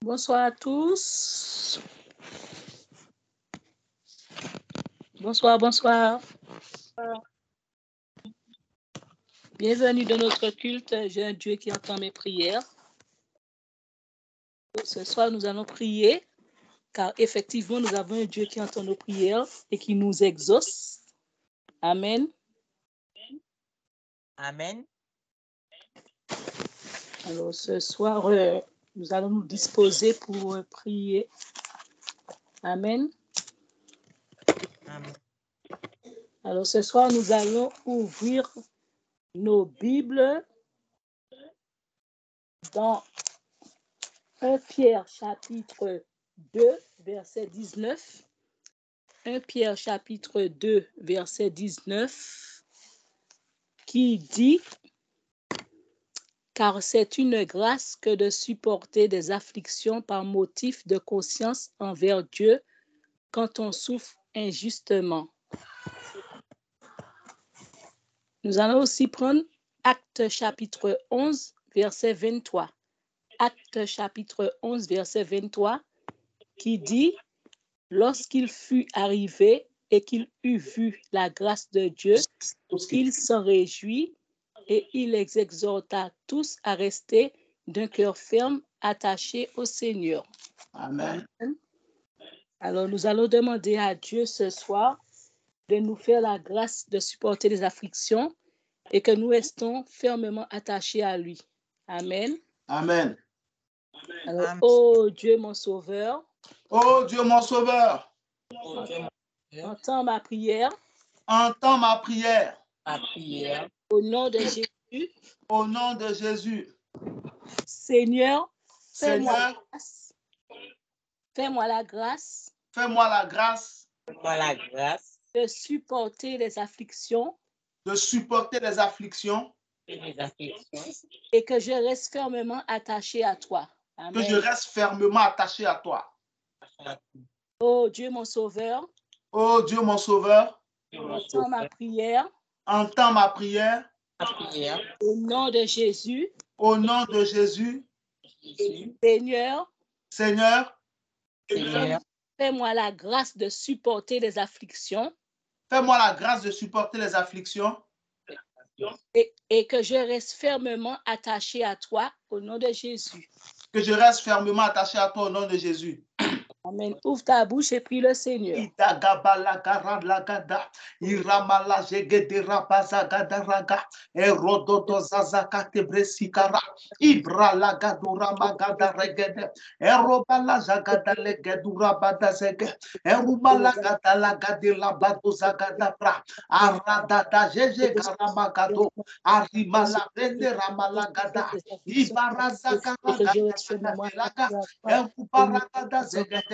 Bonsoir à tous. Bonsoir. Bienvenue dans notre culte. J'ai un Dieu qui entend mes prières. Ce soir, nous allons prier, car effectivement, nous avons un Dieu qui entend nos prières et qui nous exauce. Amen. Amen. Alors, ce soir, nous allons nous disposer pour prier. Amen. Amen. Alors, ce soir, nous allons ouvrir nos Bibles dans 1 Pierre chapitre 2, verset 19. 1 Pierre chapitre 2, verset 19, qui dit « Car c'est une grâce que de supporter des afflictions par motif de conscience envers Dieu quand on souffre injustement. » Nous allons aussi prendre Actes chapitre 11, verset 23. Actes chapitre 11, verset 23, qui dit « Lorsqu'il fut arrivé et qu'il eut vu la grâce de Dieu, il s'en réjouit et il les exhorta tous à rester d'un cœur ferme, attaché au Seigneur. » Amen. Alors, nous allons demander à Dieu ce soir de nous faire la grâce de supporter les afflictions et que nous restons fermement attachés à lui. Amen. Amen. Alors, Amen. ô Dieu mon Sauveur, Oh Dieu mon Sauveur, entends ma prière entends ma prière au nom de Jésus. au nom de Jésus. Seigneur, fais-moi la Seigneur, grâce. Fais-moi la grâce fais-moi la grâce Fais-moi la grâce de supporter les afflictions de supporter les afflictions, et les afflictions et que je reste fermement attaché à toi. que je Amen. reste fermement attaché à toi. Ô Dieu mon Sauveur, Oh Dieu mon Sauveur, entends ma prière entends ma prière au nom de Jésus. au nom de Jésus. Seigneur, Seigneur, fais-moi la grâce de supporter les afflictions fais-moi la grâce de supporter les afflictions et que je reste fermement attaché à toi au nom de Jésus. que je reste fermement attaché à toi au nom de Jésus. Amen. Ouvre ta bouche et prie le Seigneur. Itagabalagaradlagada, Iramalajegederabazagadaraga, Erododozazakatebresikara, Ibralagaduramagadaregede, Erobalajagadalegedurabadazege, Erumalagadaladelabadozagadabra, Aradadajejegaramagado, Arimalareneramalagada, Ibarazagaragadagadaga, Erubaragadazegederegede,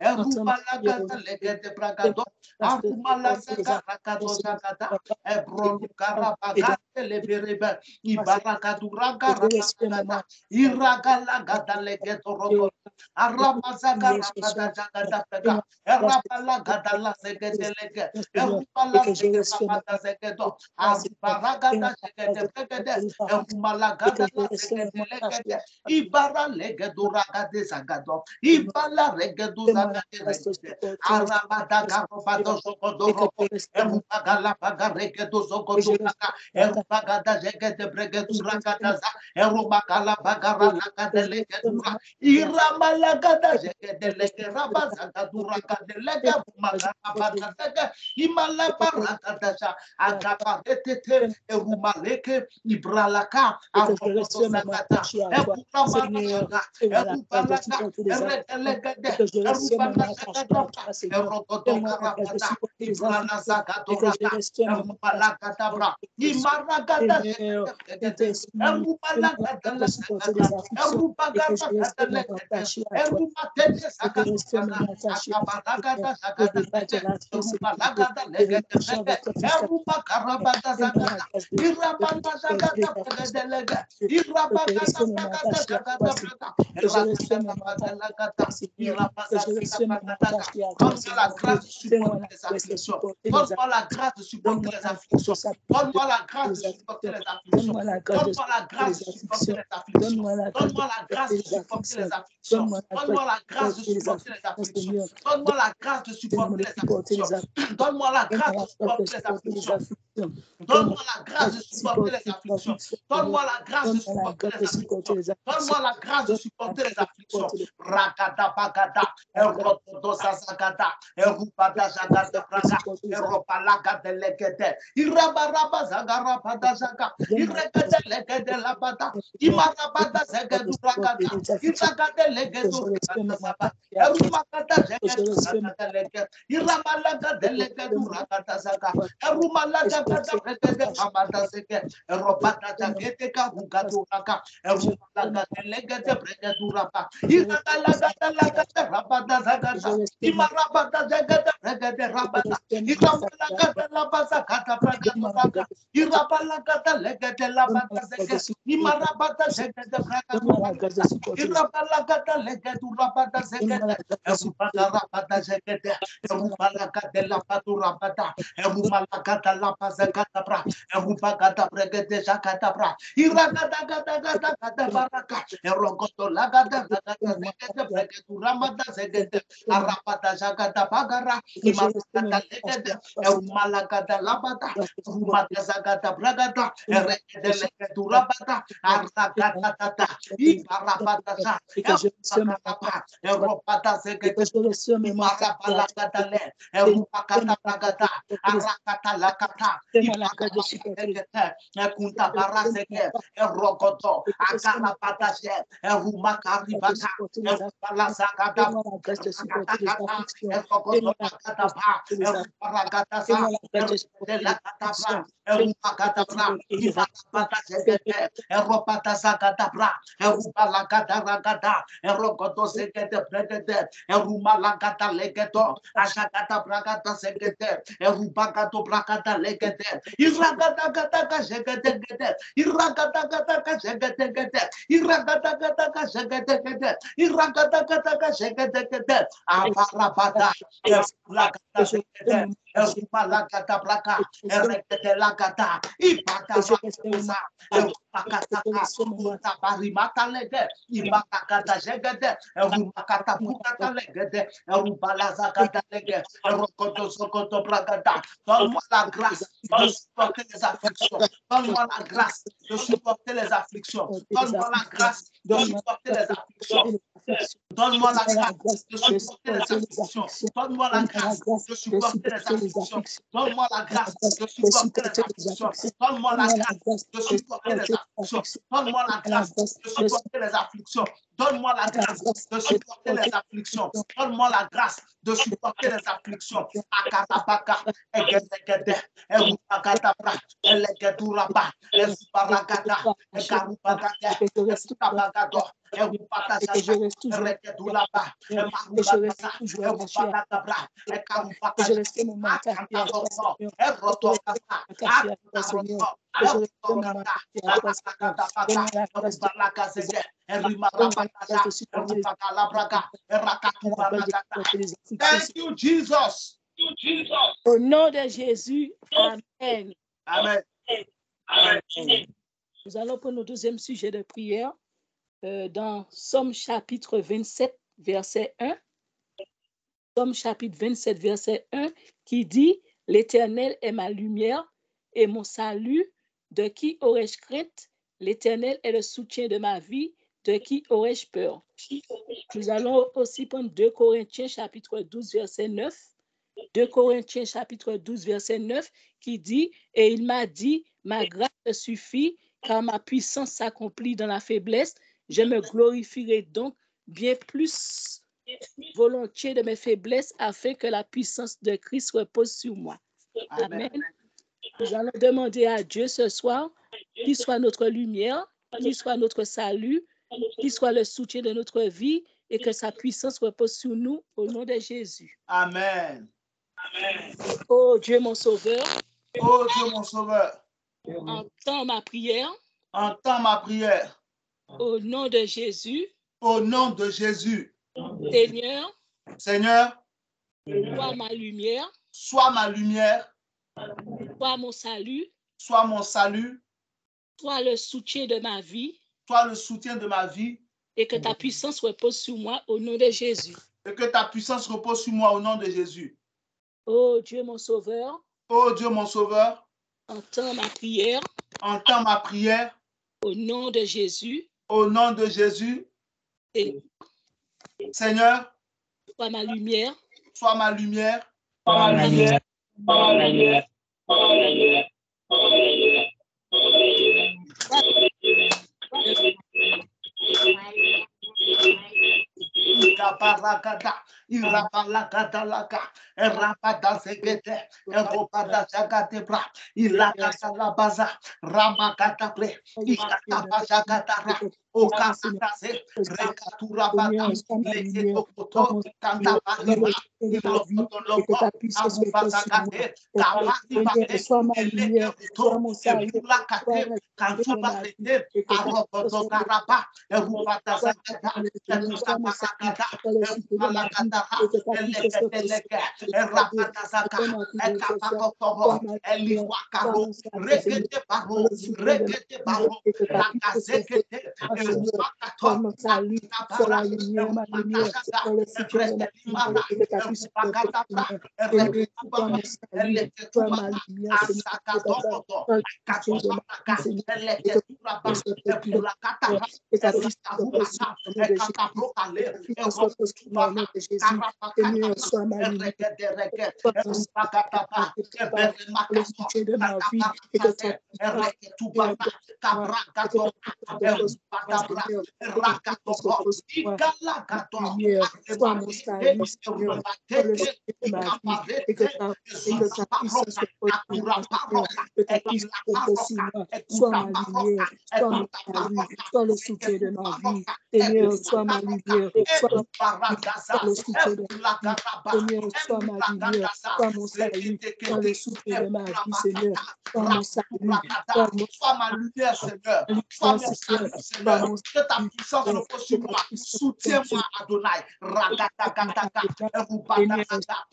Erubalagada legede bragado, Arumalazaga ragado zagada, Ebrolugarabagate leberebe, Ibarakaduraga ragada, Iragalagada legedo rogo, Aramazaga ragada jagada pega, Erabalagada la zegede lege, Erubalazega rabada zegedo, Arubaragada zegede bregede, Erumalagada la zegede legede, Ibara legedo ragade zagado, Ibala regedo zagade regede, Arabada garobado zogodoro, Erubagala baga regedo zogodoraka, Erubagada zegede bregedo ragadaza, Erubagala bagara lagade legedura, Iramalagada zegede lege rabazagadura gade lege magarabada zege, Imalabaragadaza, Agabaretete, Erumaleke, Ibralaka, Arobodo zagada, Eburamanaga, Erubalaga, Eredelegede, Erubalazagada, Erogodo garabada, Ibrala zagadoraka, Erubalagada, Imaragada zegede, Erubalagada lagada, Erubagada legede, Erumatete zagadoraka, Akabaragada zagada lege, Erubalagada legede lege, Erubagarabada zagada, Irabana zagada legede lege, Irabagada bragada zagada braga, Eragada rabagalagada, Irabagada. Donne-moi la grâce de supporter les afflictions. Donne-moi la grâce de supporter les afflictions. Donne-moi la grâce de supporter les afflictions. Donne-moi la grâce de Donne-moi la grâce de supporter les afflictions. Donne-moi la grâce Donne-moi la grâce de supporter les afflictions. Donne-moi la grâce de supporter les afflictions. Donne-moi la grâce de supporter les afflictions. Donne-moi la grâce de supporter les afflictions. Donne-moi la grâce de supporter les afflictions. Donne-moi la grâce de supporter les afflictions. Donne-moi la grâce de supporter les afflictions. Ragada bagada, erododo zazagada, erubada jagada braga, eropalaga de legede, irabaraba zagarabada zaga, iregede legede labada, imarabada zegedu bragada, iragade legedu bragada zaba, erumagada zegedu bragada legede, iramalaga de legedu bragada zaga, erumalaga gada bregede bragada zege, erobada zagete ka hugadu raga, erumalaga de legede bregedu raba, iragalaga lagade rabada zagada, imarabada zagada bregede rabada, iramalaga labasa kata bragada raga, irabalagada legede labada zege, imarabada zagada bragada raga, irabalagada legedu rabada zegede, erubada rabada zegede, erubalagade labadu rabada, erumalagada labasa kata bra, erubagada bregede zakata bra, iragada gada gada gada baraka, erogoto lagada gada zegede bregedu ramada zegede, arabada zagada bagara, imaragada legede, erumalagada labada, erumada zagada bragada, eregede legedu rabada, aragada gada, ibarabada za, erubagadaba, erobada zegede, imarabada le, erubagada bragada, arakata lakata, ibarabada zegede, ekunta barazege, erogodo, agarabada ze, erumakaribaka, erubalazagada, erubagadagada, erogodo lagadaba, erubaragadaza, erubadelakadabra, erubagadabra, ibarabada zegede, erobada zagadabra, erubalagada, erogodo zegede bregede, erumalagada legedo, ashagada bragada zegede, erubagado bragada legede, iragada zegede, iragada zegede, iragada zegede, iragada zegede, abarabada, eragada zegede, erumalagada braga, eregede lagada, ibada bakuza, erubakataka, utabarimata lege, ibakakata zegede, erumakata bukata legede, erubalazakata lege, erokoto sokoto bragada. Donne-moi la grâce de supporter les afflictions. Donne-moi la grâce de supporter les afflictions. Donne-moi la grâce de supporter les afflictions. Donne-moi la grâce de supporter les afflictions. Donne-moi la grâce de supporter les afflictions. Donne-moi la grâce de supporter les afflictions. Donne-moi la grâce de supporter les afflictions. Donne-moi la grâce de supporter les afflictions. Donne-moi la grâce de supporter les afflictions. Donne-moi la grâce de supporter les afflictions. Akarabaka, egedegede, erubakadabra, elegeduraba, ezubaragada, egarubagade, ezutabagado, erubakazada, eregedulaba, emarubagaza, erubakadabra, ekarubakaza, akantaroto, erotokaza, akantaroto, erotokata, arakakadabaka, erubalakazede, erimarabakaza, erubakalabraga, erakatubaragada. Thank you, Jesus. Au nom de Jésus, Amen. Amen. Amen. Nous allons pour notre deuxième sujet de prière dans Somme chapitre 27, verset 1. Somme chapitre 27, verset 1, qui dit « L'Éternel est ma lumière et mon salut. De qui aurais-je crainte? L'Éternel est le soutien de ma vie. De qui aurais-je peur? » Nous allons aussi prendre 2 Corinthiens chapitre 12, verset 9. 2 Corinthiens chapitre 12, verset 9, qui dit « Et il m'a dit, ma grâce te suffit, car ma puissance s'accomplit dans la faiblesse. Je me glorifierai donc bien plus volontiers de mes faiblesses, afin que la puissance de Christ repose sur moi. » Amen. Nous allons demander à Dieu ce soir qu'il soit notre lumière, qu'il soit notre salut, qu'il soit le soutien de notre vie et que sa puissance repose sur nous au nom de Jésus. Amen. Oh Dieu mon sauveur, Oh Dieu mon sauveur, entends ma prière entends ma prière. au nom de Jésus. Au nom de Jésus. Seigneur, Seigneur, sois ma lumière, sois ma lumière, sois mon salut, sois mon salut, sois le soutien de ma vie, sois le soutien de ma vie, et que ta puissance repose sur moi au nom de Jésus. et que ta puissance repose sur moi au nom de Jésus. Oh Dieu mon sauveur, Oh Dieu mon sauveur, entends ma prière entends ma prière au nom de Jésus. au nom de Jésus. Et Seigneur, sois ma lumière, sois ma lumière, Irabalakadalaka, Erabadazegete, Erobadajagatebra, Ilakatalabaza, Ramakataple, Ikatabajagataara, Okakatase, Rekaturabata, Leketokoto, Kantabariba, Ilokotoloko, Arubazagate, Kabatibate, Eleketo, Ebulakate, Kantubarete, Arokotokaraba, Erubadazagata, Ekutabarakata, Malakatara, Eleketeleke, Erapatazaka, Ekapakotoro, Eliwakaro, Rekete Baro, Lakazekete, Erupakato, Akatabara, Erupakashaka, Ebretelimara, Erupakatabra, Ereketubama, Eleketubama, Asakatokoto, Katobaka, Eleketuraba, Ebulakatara, Erikabulaka, Ekatabrokale, Erokutubama, Karapakataba, Ereketereke, Erupakataba, Eberemakano, Katabakate, Ereketubama, Kabrakato, Erupakabra, Erakatoko, Igalagato, Akebarete, Erubateke, Ikaparete, Ezukaparoka, Akuraparoka, Ekilaparoka, Ekutaparoka, Ekutaparoka, Ekutaparoka, Seigneur, sois ma lumière, sois le soutien de ma vie. Seigneur, sois ma lumière, sois mon salut, sois le soutien de ma vie, Seigneur, sois mon salut, sois ma lumière, Seigneur, sois mon salut, Seigneur, que ta puissance repose sur moi, soutiens-moi, Adonai, Ragatakataka,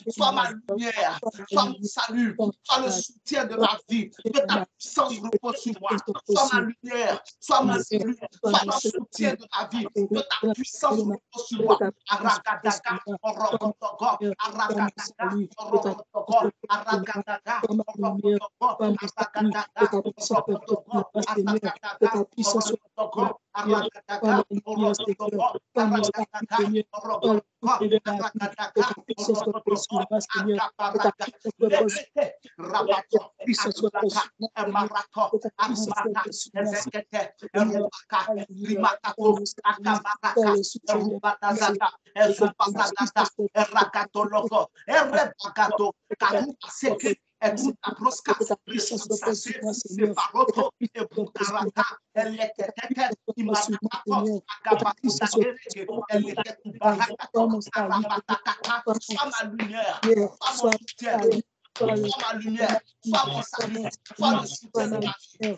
sois ma lumière, sois mon salut, sois le soutien de ma vie, que ta puissance repose sur moi, sois ma lumière, sois mon salut, sois le soutien de ma vie, que ta puissance repose sur moi, Aragataka, Orokotoko, Aragataka, Orokotoko, Aragataka, Orokotoko, Aragataka, Orokotoko, Aragataka, Orokotoko, Aragataka, Orokotoko, Aragataka, Orokotoko, Aragataka, Orokotoko, Aragataka, Rabato, Akulaka, Emarato, Arumaka, Ezekete, Erubaka, Rimakato, Akabaraka, Erubatazaka, Ezupatazaka, Erakatoloko, Erebakato, Karupaseke, Ekutaproska, Risuzase, Separoto, Ebukarata, Eleketeke, Imanakato, Akabakudagereke, Eleketubarakato, Arabatakaka, sois ma lumière, sois mon soutien, sois ma lumière, sois mon salut, sois le soutien de ma vie,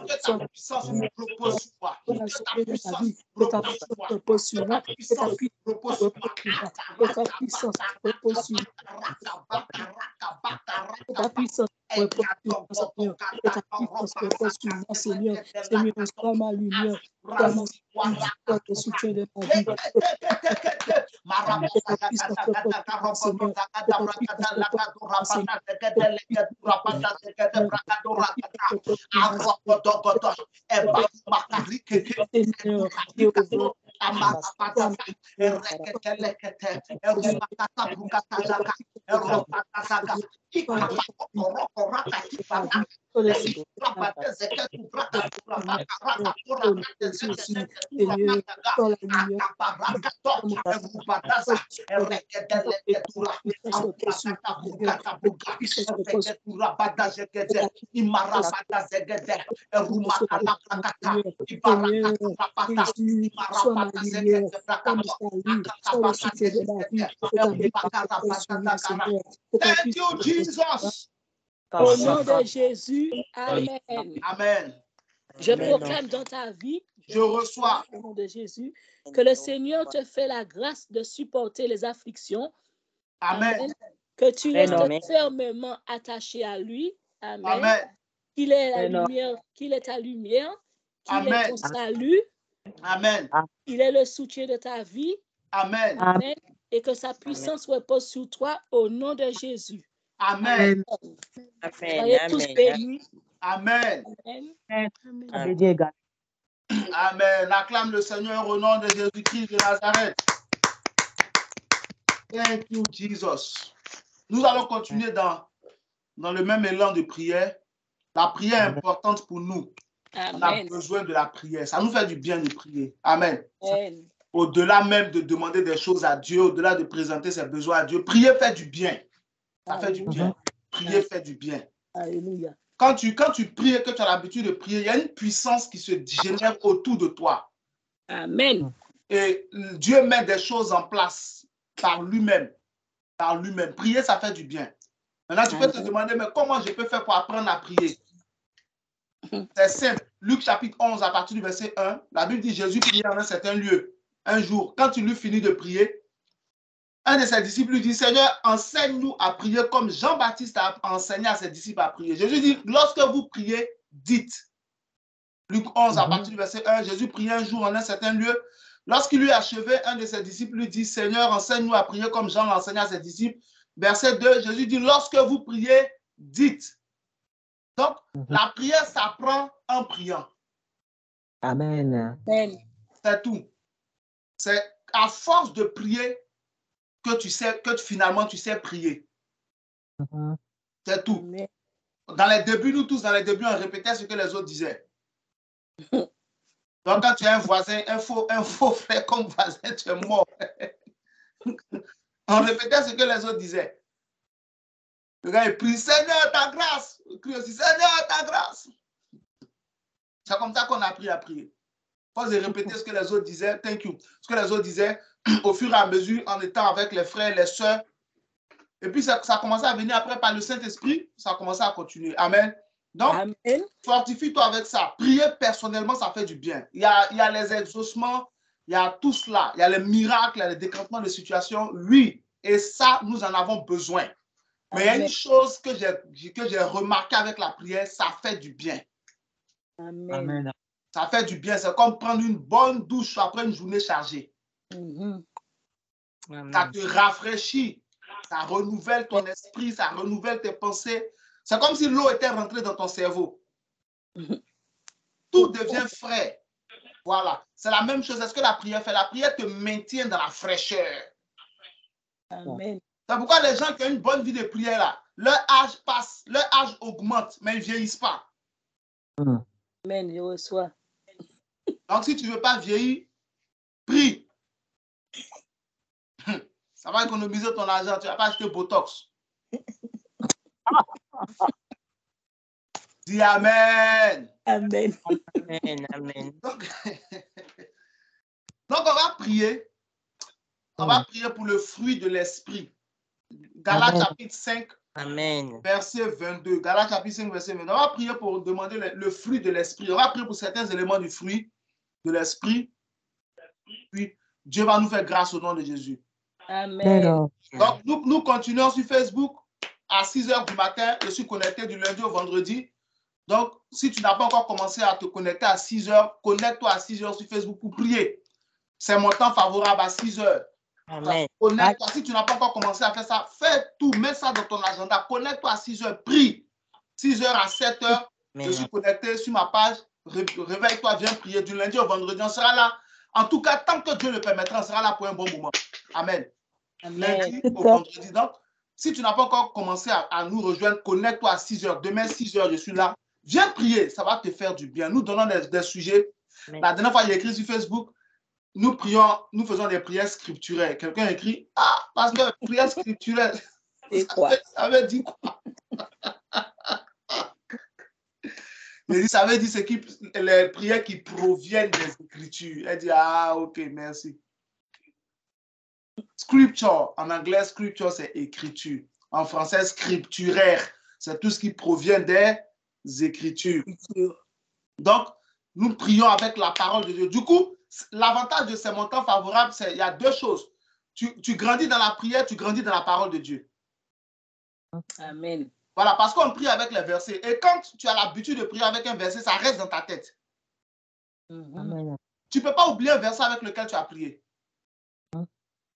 que ta puissance repose sur moi, que ta puissance repose sur moi, que ta puissance repose sur moi, que ta puissance repose sur moi, que ta puissance repose sur moi, que ta puissance repose sur moi, Seigneur, Seigneur, sois ma lumière, sois mon salut, sois le soutien de ma vie, que ta puissance repose sur moi, Seigneur, que ta puissance repose sur moi, Thank you, Jesus. Au nom de Jésus, Amen. Amen. Je proclame dans ta vie, je reçois au nom de Jésus, que le Seigneur te fait la grâce de supporter les afflictions. Amen. Amen. Que tu restes fermement attaché à lui. Amen. Amen. qu'il est la Amen. lumière, qu'il est ta lumière, qu'il est Amen. ton salut, Amen. il est le soutien de ta vie. Amen. Amen. Et que sa puissance repose sur toi au nom de Jésus. Amen. Soyez tous bénis. Amen. Amen. Amen. Acclame le Seigneur au nom de Jésus-Christ de Nazareth. Thank you, Jesus. Nous allons continuer dans le même élan de prière. La prière est importante pour nous. On a Amen. besoin de la prière. Ça nous fait du bien de prier. Amen. Amen. Au-delà même de demander des choses à Dieu, au-delà de présenter ses besoins à Dieu, prier fait du bien. Ça fait du bien. Prier fait du bien. Alléluia. Quand tu pries et que tu as l'habitude de prier, il y a une puissance qui se génère autour de toi. Amen. Et Dieu met des choses en place par lui-même. Par lui-même. Prier, ça fait du bien. Maintenant, tu peux te demander, mais comment je peux faire pour apprendre à prier? C'est simple. Luc chapitre 11, à partir du verset 1, la Bible dit Jésus priait en un certain lieu. Un jour, quand il eut fini de prier, un de ses disciples lui dit, Seigneur, enseigne-nous à prier comme Jean-Baptiste a enseigné à ses disciples à prier. Jésus dit, lorsque vous priez, dites. Luc 11, à partir du verset 1, Jésus priait un jour en un certain lieu. Lorsqu'il eut achevé, un de ses disciples lui dit, Seigneur, enseigne-nous à prier comme Jean l'enseignait à ses disciples. Verset 2, Jésus dit, lorsque vous priez, dites. Donc, la prière s'apprend en priant. Amen. Amen. C'est tout. C'est à force de prier que finalement tu sais prier. C'est tout. Amen. Dans les débuts, nous tous, dans les débuts, on répétait ce que les autres disaient. Donc, quand tu as un voisin, un faux frère comme voisin, tu es mort. On répétait ce que les autres disaient. Le gars, il prie, Seigneur, ta grâce. Il crie aussi, Seigneur, ta grâce. C'est comme ça qu'on a appris à prier. Pas de répéter ce que les autres disaient, thank you. Ce que les autres disaient, au fur et à mesure, en étant avec les frères, les sœurs. Et puis, ça a commencé à venir après par le Saint-Esprit. Ça a commencé à continuer. Amen. Donc, Amen. fortifie-toi avec ça. Prier personnellement, ça fait du bien. Il y a les exaucements, il y a tout cela. Il y a les miracles, il y a les décantements de situation. Oui, et ça, nous en avons besoin. Mais il y a une chose que j'ai remarqué avec la prière, ça fait du bien. Amen. Ça fait du bien. C'est comme prendre une bonne douche après une journée chargée. Ça te rafraîchit. Ça renouvelle ton esprit, ça renouvelle tes pensées. C'est comme si l'eau était rentrée dans ton cerveau. Tout devient frais. Voilà. C'est la même chose. Est-ce que la prière fait? La prière te maintient dans la fraîcheur. Amen. C'est pourquoi les gens qui ont une bonne vie de prière, là, leur âge passe, leur âge augmente, mais ils ne vieillissent pas. Amen. Je reçois. Donc, si tu ne veux pas vieillir, prie. Ça va économiser ton argent. Tu ne vas pas acheter Botox. Dis Amen. Amen. Amen. Donc, on va prier. On va prier pour le fruit de l'esprit. Galates chapitre 5, verset 22. Galates chapitre 5, verset 22. On va prier pour demander le fruit de l'esprit. On va prier pour certains éléments du fruit de l'esprit. Puis, Dieu va nous faire grâce au nom de Jésus. Amen. Donc, nous continuons sur Facebook à 6 h du matin. Je suis connecté du lundi au vendredi. Donc, si tu n'as pas encore commencé à te connecter à 6 h, connecte-toi à 6 h sur Facebook pour prier. C'est mon temps favorable à 6 h. Connecte-toi. Si tu n'as pas encore commencé à faire ça, fais tout. Mets ça dans ton agenda. Connecte-toi à 6 h. Prie. 6 h à 7 h. Je suis connecté sur ma page. Réveille-toi, viens prier du lundi au vendredi. On sera là. En tout cas, tant que Dieu le permettra, on sera là pour un bon moment. Amen. Lundi au vendredi. Donc, si tu n'as pas encore commencé à nous rejoindre, connecte-toi à 6 h. Demain, 6 h, je suis là. Viens prier. Ça va te faire du bien. Nous donnons des sujets. La dernière fois, j'ai écrit sur Facebook. Nous prions, nous faisons des prières scripturelles. Quelqu'un écrit, parce que prière scripturelle, ça veut dire quoi? Il dit, ça veut dire les prières qui proviennent des Écritures. Elle dit, ok, merci. Scripture, en anglais, scripture, c'est écriture. En français, scripturaire, c'est tout ce qui provient des Écritures. Donc, nous prions avec la parole de Dieu. Du coup, l'avantage de ces montants favorables, c'est qu'il y a deux choses. Tu grandis dans la prière, tu grandis dans la parole de Dieu. Amen. Voilà, parce qu'on prie avec les versets. Et quand tu as l'habitude de prier avec un verset, ça reste dans ta tête. Amen. Tu ne peux pas oublier un verset avec lequel tu as prié.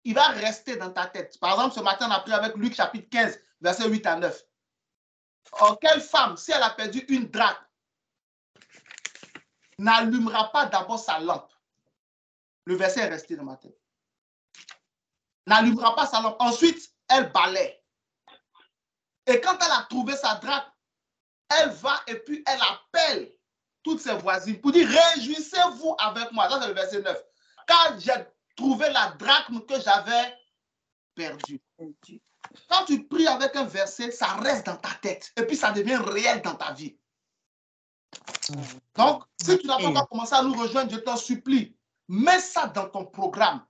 Il va rester dans ta tête. Par exemple, ce matin, on a prié avec Luc chapitre 15, versets 8 à 9. Or, quelle femme, si elle a perdu une drachme, n'allumera pas d'abord sa lampe? Le verset est resté dans ma tête. N'allumera pas sa lampe. Ensuite, elle balaie. Et quand elle a trouvé sa drachme, elle va et puis elle appelle toutes ses voisines pour dire réjouissez-vous avec moi. Ça, c'est le verset 9. Car j'ai trouvé la drachme que j'avais perdue. Quand tu pries avec un verset, ça reste dans ta tête et puis ça devient réel dans ta vie. Donc, si tu n'as pas encore commencé à nous rejoindre, je t'en supplie, mets ça dans ton programme.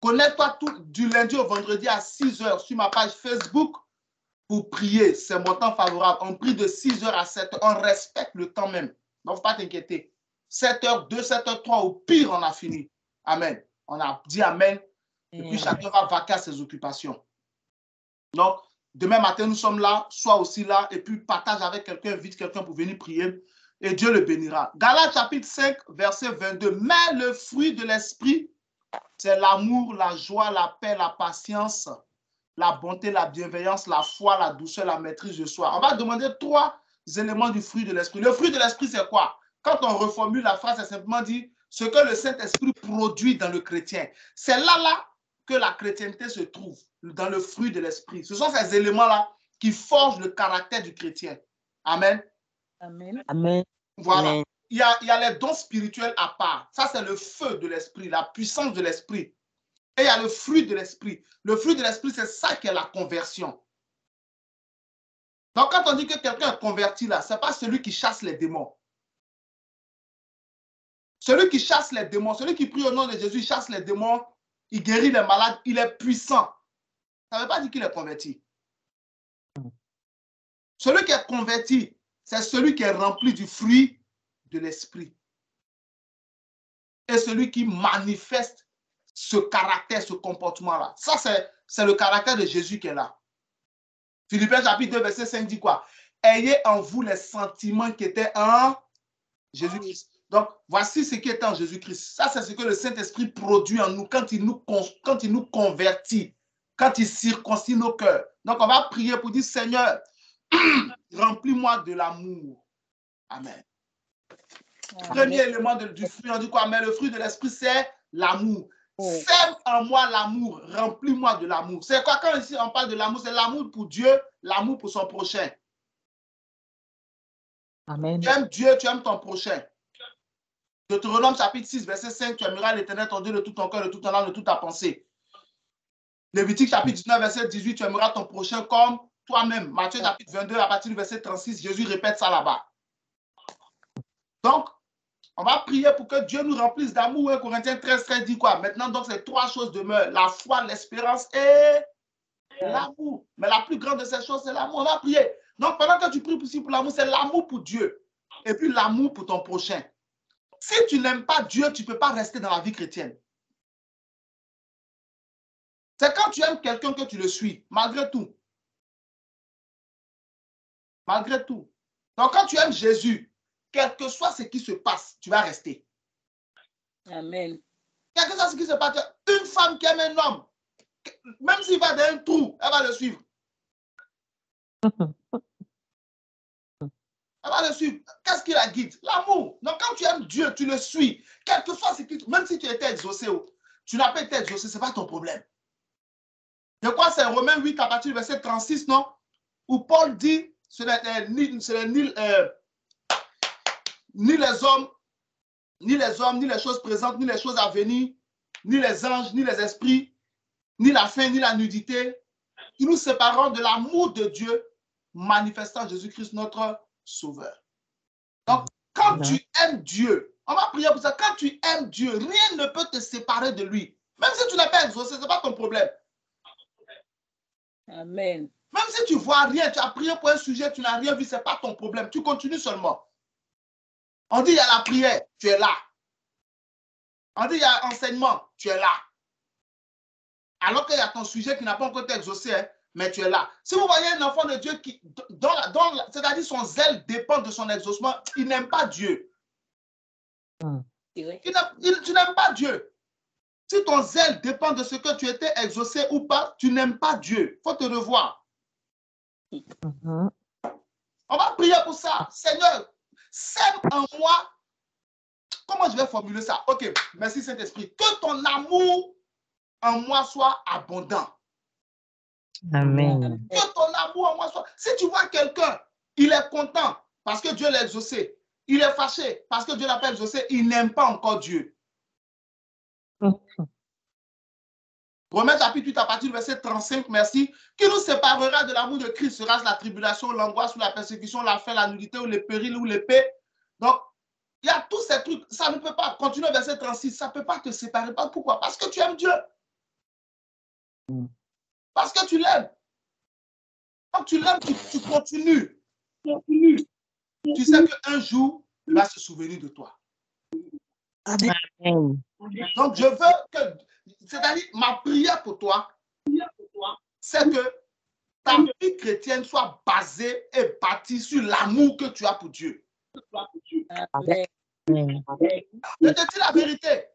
Connecte-toi du lundi au vendredi à 6 h sur ma page Facebook pour prier. C'est mon temps favorable. On prie de 6 h à 7 h. On respecte le temps même. Donc, faut pas t'inquiéter. 7 h 2, 7 h 3, au pire, on a fini. Amen. On a dit Amen. Et puis, chacun va vaquer à ses occupations. Donc, demain matin, nous sommes là. Sois aussi là. Et puis, partage avec quelqu'un, invite quelqu'un pour venir prier. Et Dieu le bénira. Galates chapitre 5, verset 22. Mais le fruit de l'esprit, c'est l'amour, la joie, la paix, la patience, la bonté, la bienveillance, la foi, la douceur, la maîtrise de soi. On va demander 3 éléments du fruit de l'esprit. Le fruit de l'esprit, c'est quoi? Quand on reformule la phrase, c'est simplement dire ce que le Saint-Esprit produit dans le chrétien. C'est là que la chrétienté se trouve, dans le fruit de l'esprit. Ce sont ces éléments-là qui forgent le caractère du chrétien. Amen. Amen. Amen. Voilà. Amen. Il y a les dons spirituels à part. Ça, c'est le feu de l'esprit, la puissance de l'esprit. Et il y a le fruit de l'esprit. Le fruit de l'esprit, c'est ça qui est la conversion. Donc, quand on dit que quelqu'un est converti là, ce n'est pas celui qui chasse les démons. Celui qui chasse les démons, celui qui prie au nom de Jésus, il chasse les démons, il guérit les malades, il est puissant. Ça ne veut pas dire qu'il est converti. Celui qui est converti, c'est celui qui est rempli du fruit de l'esprit. Et celui qui manifeste ce caractère, ce comportement-là. Ça, c'est le caractère de Jésus qui est là. Philippiens chapitre 2, verset 5 dit quoi? Ayez en vous les sentiments qui étaient en Jésus-Christ. Donc, voici ce qui est en Jésus-Christ. Ça, c'est ce que le Saint-Esprit produit en nous quand il nous convertit, quand il circoncit nos cœurs. Donc, on va prier pour dire, Seigneur, remplis-moi de l'amour. Amen. Premier élément du fruit, on dit quoi? Mais le fruit de l'esprit, c'est l'amour. Sème en moi l'amour, remplis-moi de l'amour. C'est quoi quand ici on parle de l'amour? C'est l'amour pour Dieu, l'amour pour son prochain. Amen. Tu aimes Dieu, tu aimes ton prochain. Deutéronome chapitre 6, verset 5, tu aimeras l'Éternel ton Dieu de tout ton cœur, de toute ton âme, de toute ta pensée. Lévitique chapitre 19, verset 18, tu aimeras ton prochain comme toi-même. Matthieu chapitre 22, à partir du verset 36, Jésus répète ça là-bas. Donc, on va prier pour que Dieu nous remplisse d'amour. 1 Corinthiens 13, 13 dit quoi? Maintenant, donc, ces 3 choses demeurent. La foi, l'espérance et l'amour. Mais la plus grande de ces choses, c'est l'amour. On va prier. Donc, pendant que tu pries pour l'amour, c'est l'amour pour Dieu. Et puis, l'amour pour ton prochain. Si tu n'aimes pas Dieu, tu ne peux pas rester dans la vie chrétienne. C'est quand tu aimes quelqu'un que tu le suis, malgré tout. Malgré tout. Donc, quand tu aimes Jésus, quel que soit ce qui se passe, tu vas rester. Amen. Quel que soit ce qui se passe, une femme qui aime un homme, même s'il va dans un trou, elle va le suivre. Elle va le suivre. Qu'est-ce qui la guide? L'amour. Donc, quand tu aimes Dieu, tu le suis. Quel que soit ce qui... Même si tu étais exaucé, tu n'as pas été exaucé, ce n'est pas ton problème. Je crois que c'est Romains 8 à partir du verset 36, non? Où Paul dit, ce n'est ni les hommes, ni les choses présentes, ni les choses à venir, ni les anges, ni les esprits, ni la faim, ni la nudité, qui nous sépareront de l'amour de Dieu manifestant Jésus-Christ, notre Sauveur. Donc, quand tu aimes Dieu, on va prier pour ça, quand tu aimes Dieu, rien ne peut te séparer de lui. Même si tu n'as pas exaucé, ce n'est pas ton problème. Amen. Même si tu ne vois rien, tu as prié pour un sujet, tu n'as rien vu, ce n'est pas ton problème. Tu continues seulement. On dit il y a la prière, tu es là. On dit il y a enseignement, tu es là. Alors qu'il y a ton sujet qui n'a pas encore été exaucé, hein. mais tu es là. Si vous voyez un enfant de Dieu qui, c'est-à-dire son zèle dépend de son exaucement, il n'aime pas Dieu. Tu n'aimes pas Dieu. Si ton zèle dépend de ce que tu étais exaucé ou pas, tu n'aimes pas Dieu. Il faut te revoir. On va prier pour ça. Seigneur, sème en moi. Comment je vais formuler ça? Ok, merci Saint-Esprit. Que ton amour en moi soit abondant. Amen. Que ton amour en moi soit... Si tu vois quelqu'un, il est content parce que Dieu l'a exaucé. Il est fâché parce que Dieu l'a pas exaucé. Il n'aime pas encore Dieu. Romains chapitre 8 à partir du verset 35, merci. Qui nous séparera de l'amour de Christ? Sera-ce la tribulation, l'angoisse ou la persécution, la faim, la nudité ou les périls ou l'épée? Donc, il y a tous ces trucs. Ça ne peut pas, continuer au verset 36, ça ne peut pas te séparer. Pourquoi? Parce que tu aimes Dieu. Parce que tu l'aimes. Quand tu l'aimes, tu continues. Tu sais qu'un jour, il va se souvenir de toi. Amen. Donc, je veux que, c'est-à-dire, ma prière pour toi, c'est que ta vie chrétienne soit basée et bâtie sur l'amour que tu as pour Dieu. Amen. Je te dis la vérité.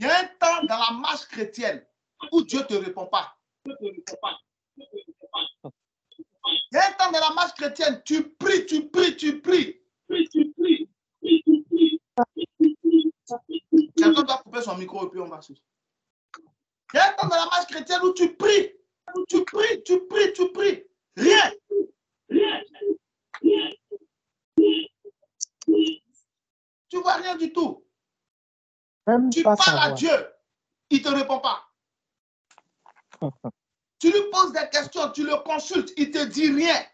Il y a un temps dans la marche chrétienne où Dieu ne te répond pas. Il y a un temps dans la marche chrétienne, tu pries. Quelqu'un doit couper son micro et puis on va suivre. Il y a un temps dans la marche chrétienne où tu pries. Rien. Tu vois rien du tout. Tu parles à Dieu, il ne te répond pas. Tu lui poses des questions, tu le consultes, il ne te dit rien.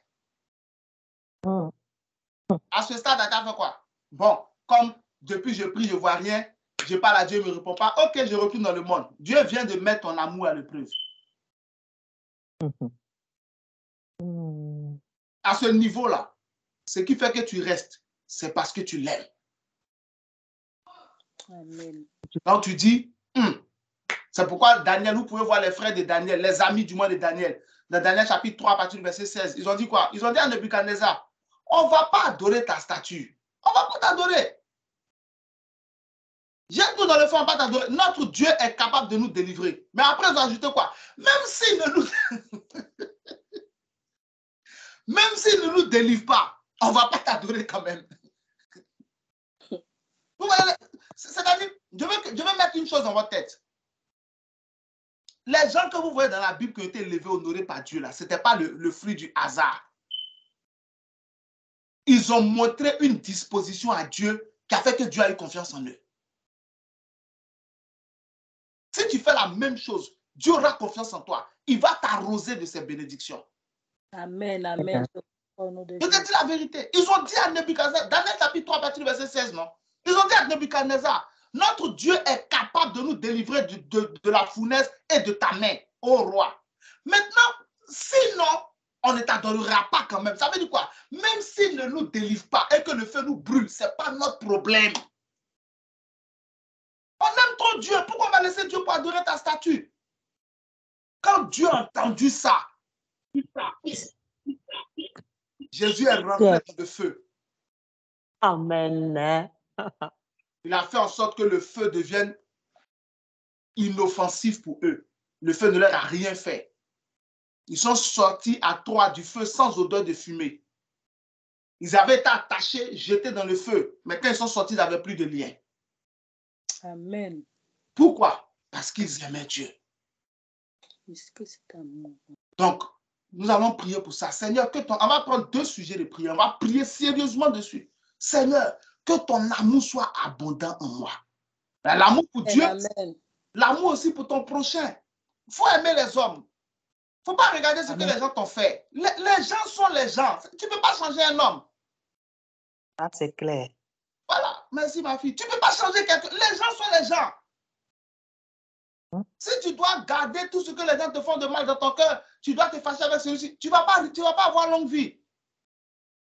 À ce stade, tu as fait quoi? Bon, comme depuis je prie, je ne vois rien, je parle à Dieu, il ne me répond pas. Ok, je retourne dans le monde. Dieu vient de mettre ton amour à l'épreuve. À ce niveau-là, ce qui fait que tu restes, c'est parce que tu l'aimes. Amen. Donc tu dis, c'est pourquoi Daniel, vous pouvez voir les frères de Daniel, les amis du moins de Daniel. Dans Daniel chapitre 3, à partir du verset 16, ils ont dit quoi? Ils ont dit à Nebuchadnezzar, on ne va pas adorer ta statue. On ne va pas t'adorer. Jette-nous dans le feu, on ne va pas t'adorer. Notre Dieu est capable de nous délivrer. Mais après, ils ont ajouté quoi? Même s'il ne nous délivre pas, on ne va pas t'adorer quand même. Vous voyez, c'est-à-dire, je veux mettre une chose dans votre tête. Les gens que vous voyez dans la Bible qui ont été élevés, honorés par Dieu, là, ce n'était pas le fruit du hasard. Ils ont montré une disposition à Dieu qui a fait que Dieu a eu confiance en eux. Si tu fais la même chose, Dieu aura confiance en toi. Il va t'arroser de ses bénédictions. Amen, amen. Je te dis la vérité. Ils ont dit à Nebuchadnezzar, Daniel chapitre 3, partir du verset 16, non? Ils ont dit à Nebuchadnezzar, notre Dieu est capable de nous délivrer de la fournaise et de ta main, ô roi. Maintenant, sinon, on ne t'adorera pas quand même. Ça veut dire quoi? Même s'il ne nous délivre pas et que le feu nous brûle, ce n'est pas notre problème. On aime trop Dieu. Pourquoi on va laisser Dieu pour adorer ta statue? Quand Dieu a entendu ça, Jésus est rentré dans le feu. Amen. Il a fait en sorte que le feu devienne inoffensif pour eux. Le feu ne leur a rien fait. Ils sont sortis à trois du feu sans odeur de fumée. Ils avaient été attachés, jetés dans le feu. Mais quand ils sont sortis, ils n'avaient plus de lien. Amen. Pourquoi? Parce qu'ils aimaient Dieu. Donc, nous allons prier pour ça. Seigneur, on va prendre 2 sujets de prière. On va prier sérieusement dessus. Seigneur, que ton amour soit abondant en moi. L'amour pour Dieu, l'amour aussi pour ton prochain. Il faut aimer les hommes. Il ne faut pas regarder ce que les gens t'ont fait. Les gens sont les gens. Tu ne peux pas changer un homme. Ah, c'est clair. Voilà, merci ma fille. Tu ne peux pas changer quelqu'un. Les gens sont les gens. Si tu dois garder tout ce que les gens te font de mal dans ton cœur, tu dois te fâcher avec celui-ci. Tu ne vas pas avoir longue vie.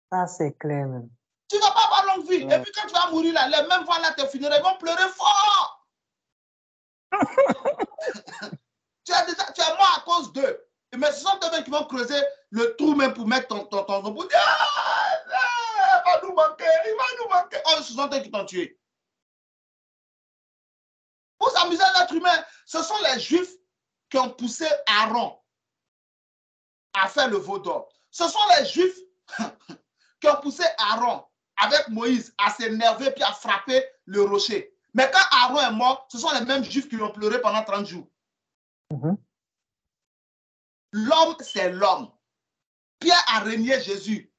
Ah, c'est clair même. Tu ne vas pas avoir longue vie. Ouais. Et puis quand tu vas mourir là, les mêmes vont là te funérailles, ils vont pleurer fort. Tu es mort à cause d'eux. Mais ce sont eux qui vont creuser le trou même pour mettre ton pour dire il va nous manquer. Oh, ce sont eux qui t'ont tué. Pour s'amuser à l'être humain, ce sont les Juifs qui ont poussé Aaron à faire le veau d'or. Ce sont les Juifs qui ont poussé Aaron avec Moïse à s'énerver puis à frapper le rocher. Mais quand Aaron est mort, ce sont les mêmes Juifs qui ont pleuré pendant 30 jours. L'homme, c'est l'homme. Pierre a régné Jésus.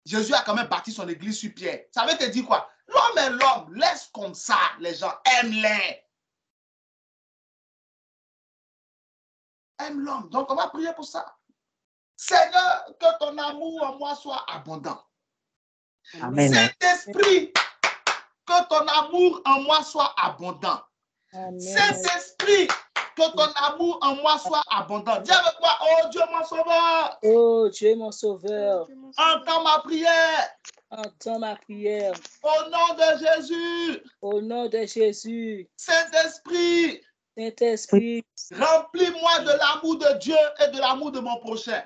Jésus a quand même bâti son église sur Pierre. Ça veut te dire quoi? L'homme est l'homme. Laisse comme ça, les gens. Aime-les. Aime l'homme. Donc, on va prier pour ça. Seigneur, que ton amour en moi soit abondant. Amen. Saint-Esprit, que ton amour en moi soit abondant. Saint-Esprit, que ton amour en moi soit abondant. Dis avec moi, oh Dieu mon sauveur. Oh Dieu mon sauveur. Entends ma prière. Entends ma prière. Au nom de Jésus. Au nom de Jésus. Saint-Esprit. Saint-Esprit. Remplis-moi de l'amour de Dieu et de l'amour de mon prochain.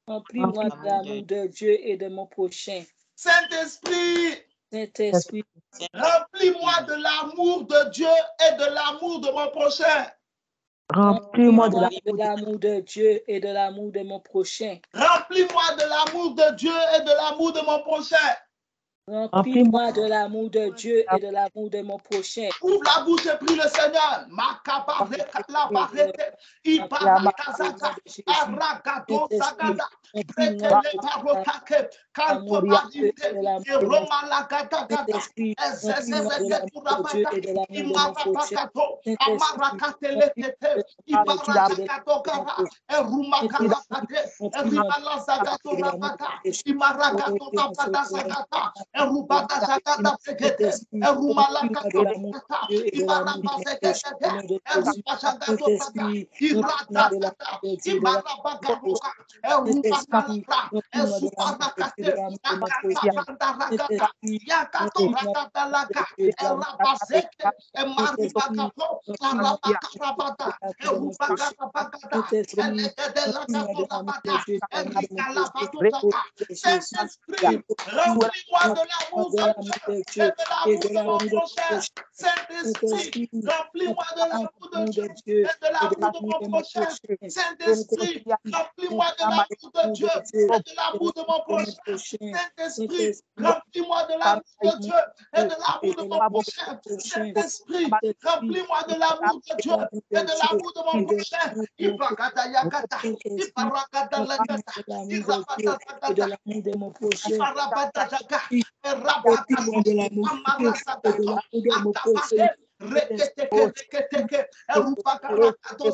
Remplis-moi de l'amour de Dieu et de mon prochain. Saint-Esprit. Saint-Esprit. Remplis-moi de l'amour de Dieu et de l'amour de mon prochain. Remplis-moi de l'amour de Dieu et de l'amour de mon prochain. Remplis-moi de l'amour de Dieu et de l'amour de mon prochain. Remplis-moi de l'amour de Dieu et de l'amour de mon prochain. Ouvre la bouche et prie le Seigneur. Makabareka la barete, ibarakazaka, aragado sagada, brekele barotake, kanto barite, eromalagada gada, ezezezeze turabata, imarabakato, amarakatelekete, ibarakakato gara, erumakalakate, erimalazagato rabata, imaragato rabata sagata, erubata sagata prekete, erumalakato rabata, ibarabazekete, erubashagato rabata, iratata, ibarabagaroka, erumakalabra, esuparakate, akatabanda yakato rakatalaka, erabazeke, emaribakato, arabakarabata, erubakarabakata, elekedelakato rabata, erikalabatotaka. Saint-Esprit, remplis-moi de l'amour de Dieu et de l'amour de mon prochain. Saint-Esprit, remplis-moi de l'amour de Dieu et de l'amour de mon prochain. Saint-Esprit, remplis-moi de l'amour de Dieu et de l'amour de mon prochain. Saint-Esprit, remplis-moi de l'amour de Dieu et de l'amour de mon prochain. Saint-Esprit, remplis-moi de l'amour de Dieu et de l'amour de mon prochain. Ibrakata yakata, ibarakata lakata, irabata sakata, ibarabata jaka, erabata amarasakato, atabate, reketeke, erubakarakato,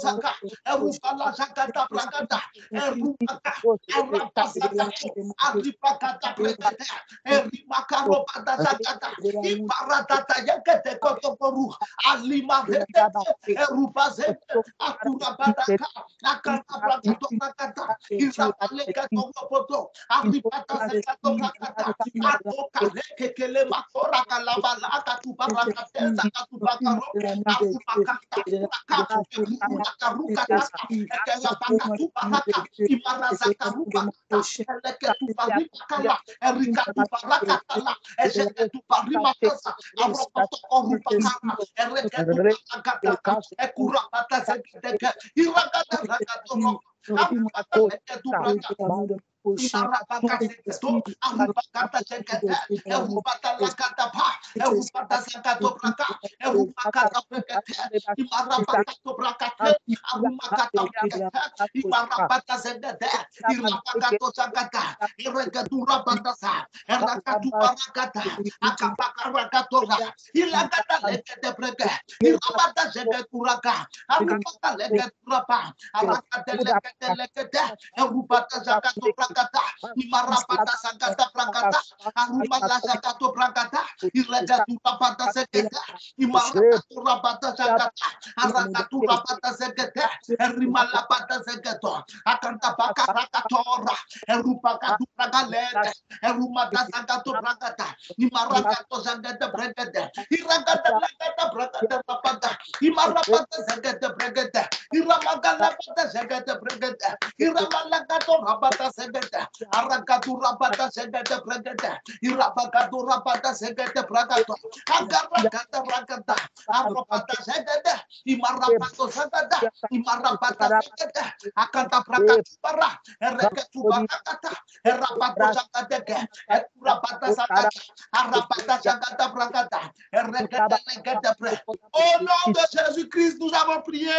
erufalazakata brakata, erubaka, arabazakato, aribakata brekete, erimakarobata zakata, ibaratata yakete kotokoru, alimarete, erubazete, akurabadaka, akata brakato brakata, irabalekato kopoto, aribata zakato brakata, atoka rekekele makora kalabalaka tubarakate zakatu bakaro, akubakata kuraka, ekuraka tata, ekerabaka tubaraka, ibarazaka rubakata, eleketu baribakala, erikatu barakatala, ejeketu barimakasa, arokotoko rubakara, ereketu barakataka, ekurabata zeketeke, irakata zakatoro, arukata leketu brakata, ibarabakaseketo, arubakata zekete, erubata lakata pa, erubata zakato braka, erubakata brekete, ibarabakato brakate, arumakata brekete, ibarabata zekete, irabakato zakata, ireketu rabatasa, erakatu barakata, akabakarakatola, ilagata lekete breke, irabata zeketu raka, arubata leketu rapa, arakate lekete, erubata zakato brakata, imarabata zakata brakata, arumala zakato brakata, Iragatu rabata zegete. Imaragatu rabata jagata. Aragatu rabata zegete. Erimalabata zegeto. Akanta baka rakatora. Erupagatu ragalete. Erumada zagato bragata. Imaragato zagete bregede. Iragata lagata bragata rabata. Imarabata zegete bregede. Iramagala zegete bregede. Iramalagato rabata zegete. Aragatu rabata zegete bregede. Irabagado rabata zegete bragato. Agaragata bragata. Arabata zegete. Imarabato zegete. Imarabata zegete. Akanta bragatu bara. Ereketu barakata. Erabato zegete. Ekurabata zegete. Arabata zegete bragata. Erekete legete bre. Au nom de Jésus-Christ, nous avons prié.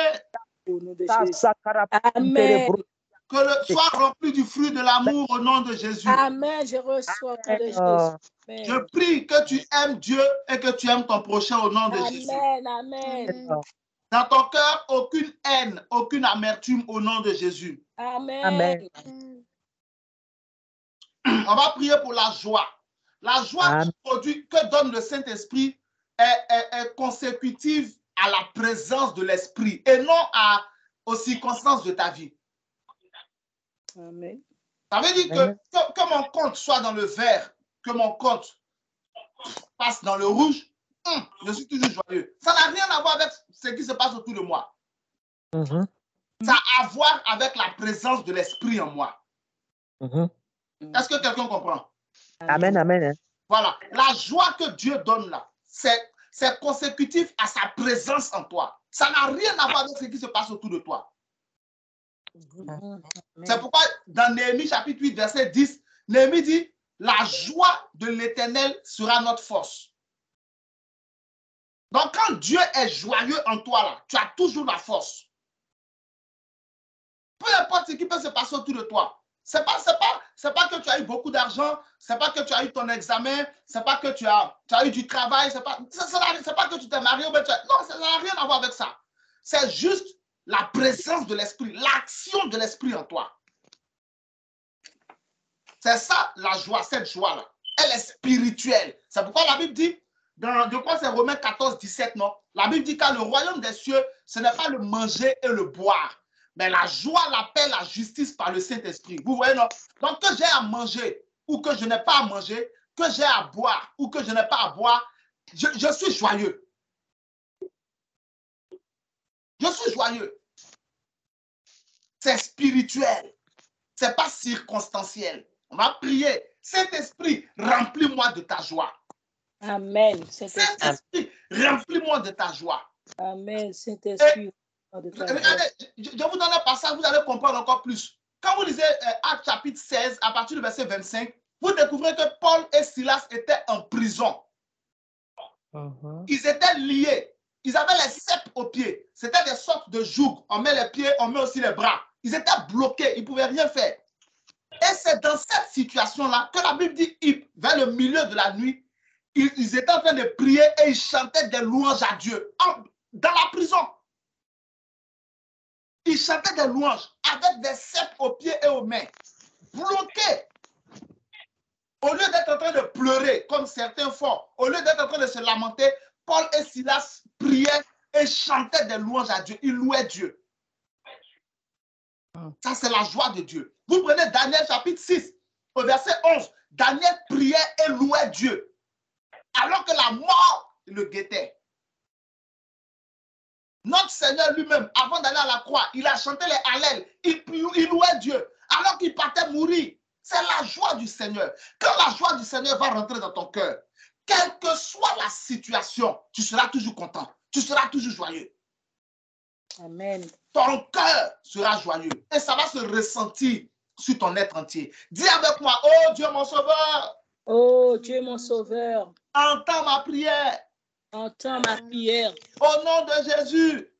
Au nom de Jésus. Amen. Que le soit rempli du fruit de l'amour au nom de Jésus. Amen. Je reçois au nom de Jésus. Je Amen. prie que tu aimes Dieu et que tu aimes ton prochain au nom de Jésus. Amen. Amen. Dans ton cœur, aucune haine, aucune amertume au nom de Jésus. Amen. On va prier pour la joie. La joie que donne le Saint-Esprit est consécutive à la présence de l'Esprit et non aux circonstances de ta vie. Amen. Ça veut dire que mon compte soit dans le vert, que mon compte passe dans le rouge, je suis toujours joyeux. Ça n'a rien à voir avec ce qui se passe autour de moi. Ça a à voir avec la présence de l'Esprit en moi. Est-ce que quelqu'un comprend? Amen, amen. Voilà. La joie que Dieu donne là, c'est consécutif à sa présence en toi. Ça n'a rien à voir avec ce qui se passe autour de toi. C'est pourquoi dans Néhémie chapitre 8, verset 10, Néhémie dit, la joie de l'Éternel sera notre force. Donc quand Dieu est joyeux en toi, là, tu as toujours la force. Peu importe ce qui peut se passer autour de toi. C'est pas que tu as eu beaucoup d'argent, c'est pas que tu as eu ton examen, c'est pas que tu as eu du travail, c'est pas que tu t'es marié, non, ça n'a rien à voir avec ça. C'est juste la présence de l'Esprit, l'action de l'Esprit en toi. C'est ça la joie, cette joie-là. Elle est spirituelle. C'est pourquoi la Bible dit, de quoi c'est Romains 14, 17, non? La Bible dit car le royaume des cieux, ce n'est pas le manger et le boire, mais la joie, la paix, la justice par le Saint-Esprit. Vous voyez, non? Donc que j'ai à manger ou que je n'ai pas à manger, que j'ai à boire ou que je n'ai pas à boire, je suis joyeux. Je suis joyeux. C'est spirituel. Ce n'est pas circonstanciel. On va prier. Saint-Esprit, remplis-moi de ta joie. Amen. Saint-Esprit, remplis-moi de ta joie. Amen. Saint-Esprit, regardez, je vous donne un passage, vous allez comprendre encore plus. Quand vous lisez Actes chapitre 16, à partir du verset 25, vous découvrez que Paul et Silas étaient en prison. Ils étaient liés. Ils avaient les cèpes aux pieds. C'était des sortes de jougs. On met les pieds, on met aussi les bras. Ils étaient bloqués. Ils ne pouvaient rien faire. Et c'est dans cette situation-là que la Bible dit, vers le milieu de la nuit, ils étaient en train de prier et ils chantaient des louanges à Dieu. Dans la prison. Ils chantaient des louanges avec des cèpes aux pieds et aux mains. Bloqués. Au lieu d'être en train de pleurer, comme certains font, au lieu d'être en train de se lamenter, Paul et Silas priaient et chantaient des louanges à Dieu. Ils louaient Dieu. Ça, c'est la joie de Dieu. Vous prenez Daniel chapitre 6, au verset 11. Daniel priait et louait Dieu, alors que la mort le guettait. Notre Seigneur lui-même, avant d'aller à la croix, il a chanté les hallels. Il louait Dieu, alors qu'il partait mourir. C'est la joie du Seigneur. Quand la joie du Seigneur va rentrer dans ton cœur, quelle que soit la situation, tu seras toujours content. Tu seras toujours joyeux. Amen. Ton cœur sera joyeux et ça va se ressentir sur ton être entier. Dis avec moi, oh Dieu mon sauveur. Oh Dieu mon sauveur. Entends ma prière. Entends ma prière. Au nom de Jésus.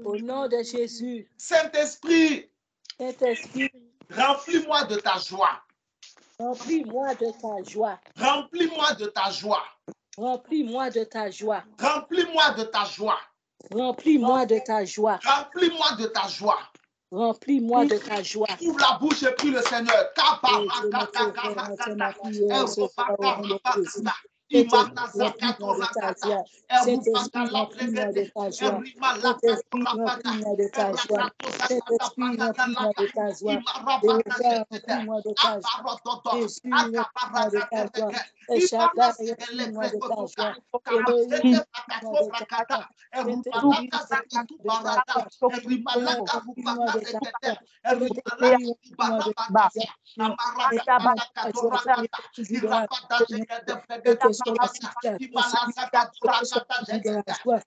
Au nom de Jésus. Saint-Esprit. Saint-Esprit. Remplis-moi de ta joie. Remplis-moi de ta joie. Remplis-moi de ta joie. Remplis-moi de ta joie. Remplis-moi de ta joie. Remplis-moi de ta joie. Remplis-moi de ta joie. Remplis-moi de ta joie. Ouvre la bouche et prie le Seigneur. Remplis-moi de ta joie. Saint-Esprit, remplis-moi de ta joie. Saint-Esprit, remplis-moi de ta joie. Saint-Esprit, remplis-moi de ta joie. Jéhovah, remplis-moi de ta joie. Jésus, remplis-moi de ta joie. Et Shaddai, remplis-moi de ta joie. Elohim, remplis-moi de ta joie. Saint-Esprit, remplis-moi de ta joie. Remplis-moi de ta joie. Saint-Esprit, remplis-moi de ta joie. Quelle que soit la situation, remplis-moi de ta Remplis-moi de ta joie.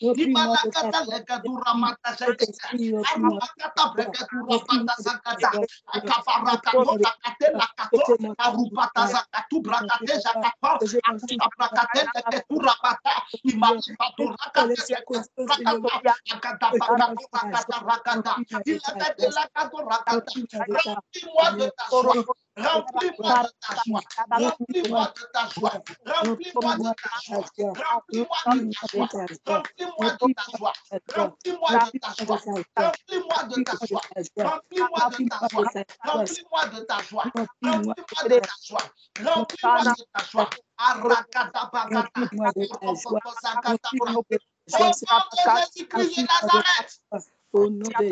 Remplis-moi de ta joie. Remplis-moi de ta joie. Remplis-moi de ta joie. Remplis-moi de ta joie. Remplis-moi de ta joie. Remplis-moi de ta joie. Remplis-moi de ta joie. Remplis-moi de ta joie. Remplis-moi de ta joie. Remplis-moi de ta joie. Remplis-moi de ta joie. Remplis-moi de ta joie. Au nom de Jésus-Christ de Nazareth. Au nom de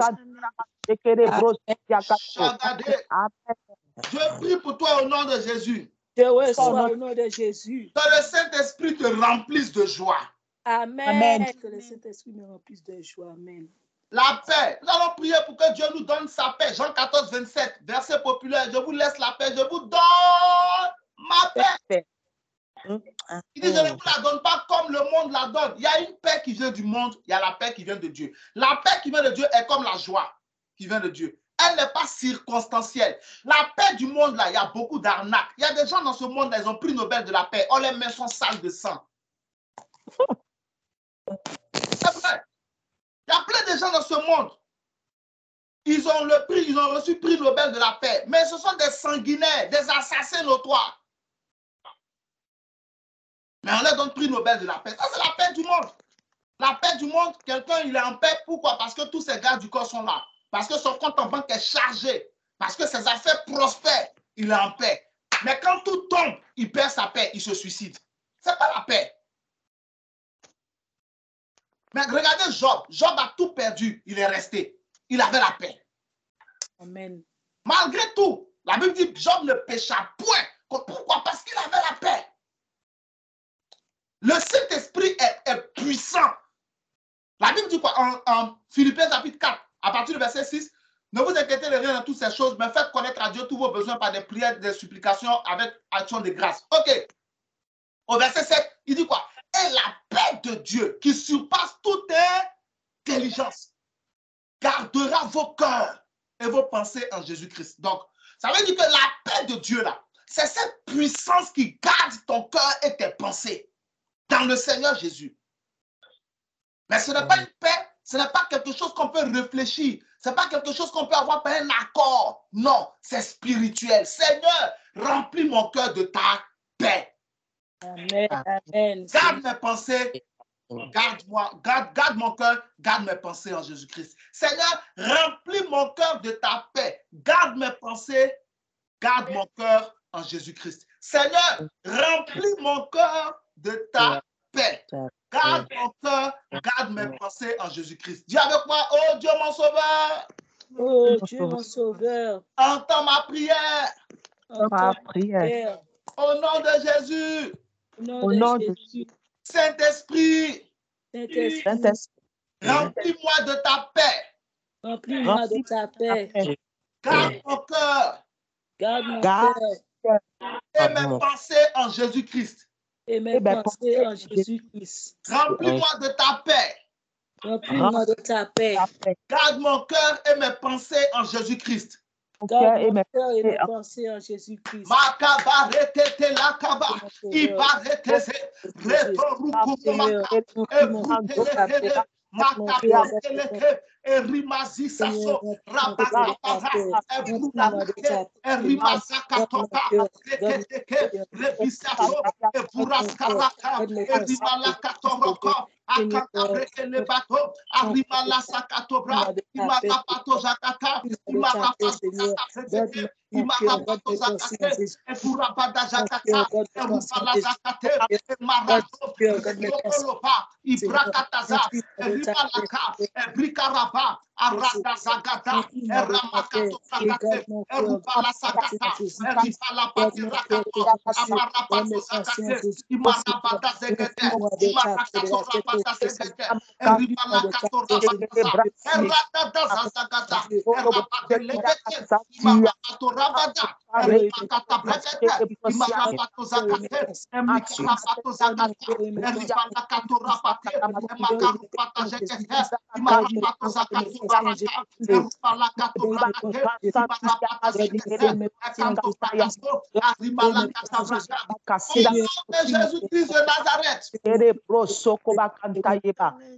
Je prie pour toi au nom de Jésus. Je reçois au nom de Jésus. Que le Saint-Esprit te remplisse de joie. Amen. Que le Saint-Esprit me remplisse de joie. Amen. La paix. Nous allons prier pour que Dieu nous donne sa paix. Jean 14, 27, verset populaire. Je vous laisse la paix. Je vous donne ma paix. Il dit, je ne vous la donne pas comme le monde la donne. Il y a une paix qui vient du monde. Il y a la paix qui vient de Dieu. La paix qui vient de Dieu est comme la joie qui vient de Dieu. Elle n'est pas circonstancielle. La paix du monde, là, il y a beaucoup d'arnaques. Il y a des gens dans ce monde, là, ils ont pris Nobel de la paix. Oh, les mains sont sales de sang. C'est vrai. Il y a plein de gens dans ce monde. Ils ont reçu prix Nobel de la paix. Mais ce sont des sanguinaires, des assassins notoires. Mais on leur donne prix Nobel de la paix. Ça, c'est la paix du monde. La paix du monde, quelqu'un, il est en paix. Pourquoi? Parce que tous ses gars du corps sont là. Parce que son compte en banque est chargé. Parce que ses affaires prospèrent. Il est en paix. Mais quand tout tombe, il perd sa paix. Il se suicide. Ce n'est pas la paix. Mais regardez Job. Job a tout perdu. Il est resté. Il avait la paix. Amen. Malgré tout, la Bible dit Job ne pécha point. Pourquoi? Parce qu'il avait la paix. Le Saint-Esprit est puissant. La Bible dit quoi? En Philippiens chapitre 4, à partir du verset 6, ne vous inquiétez de rien dans toutes ces choses, mais faites connaître à Dieu tous vos besoins par des prières, des supplications avec action de grâce. Ok. Au verset 7, il dit quoi? Et la paix de Dieu qui surpasse toute intelligence gardera vos cœurs et vos pensées en Jésus-Christ. Donc, ça veut dire que la paix de Dieu, là, c'est cette puissance qui garde ton cœur et tes pensées dans le Seigneur Jésus. Mais ce n'est pas une paix, ce n'est pas quelque chose qu'on peut réfléchir, ce n'est pas quelque chose qu'on peut avoir par un accord. Non, c'est spirituel. Seigneur, remplis mon cœur de ta paix. Amen. Amen. Garde mes pensées, garde-moi, garde mon cœur, garde mes pensées en Jésus-Christ. Seigneur, remplis mon cœur de ta paix. Garde mes pensées, garde mon cœur en Jésus-Christ. Seigneur, remplis mon cœur de ta paix. Garde mon cœur, garde mes pensées en Jésus-Christ. Dis avec moi, oh Dieu mon sauveur. Oh Dieu mon sauveur. Entends ma prière. Entends ma prière. Au nom de Jésus. Au nom de Jésus. Saint-Esprit. Remplis-moi de ta paix. Remplis-moi de ta paix. Garde mon cœur. Garde mon cœur. Et mes pensées en Jésus-Christ. Et mes pensées en Jésus-Christ. Remplis-moi de ta paix. Remplis-moi de ta paix. Garde mon cœur et mes pensées en Jésus-Christ. Garde mon cœur et mes pensées en Jésus-Christ. Rimazi Sasso, Rabakatara, Rimasakatoka, Reketeke, Rebisato, Buraskaraka, Rimalakatoroko, Akata Brekele Bato, Arimala Sakatobra, Imarapato Zakata, Imarapato Zakate, Imarapato Zakate, Burabada Zakata, Rupala Zakate, Marato, Rokolopa, Ibrakataza, Rimalaka, Brikaraba, Arada Zagata, Ramakato Zakate, Rupala Zakata, Ripala Patirakato, Amarapato Zakate, Imarabada Zegete, Imarakato Rabada Zegete, Rimalakato Rabada, Errata Zazagata, Errabate Lebete, Imarapato Rabada, Errapakata Brekete, Imarapato Zakate, Emikarapato Zakata, Erripalakato Rabate, Emakarupata Zegete, Imarapato Zakato Rabata, Errapalakato Rabate, Imarapata Zegete, Ekanto Prakato, Arimalakata Braka. Au nom de Jésus-Christ de Nazareth,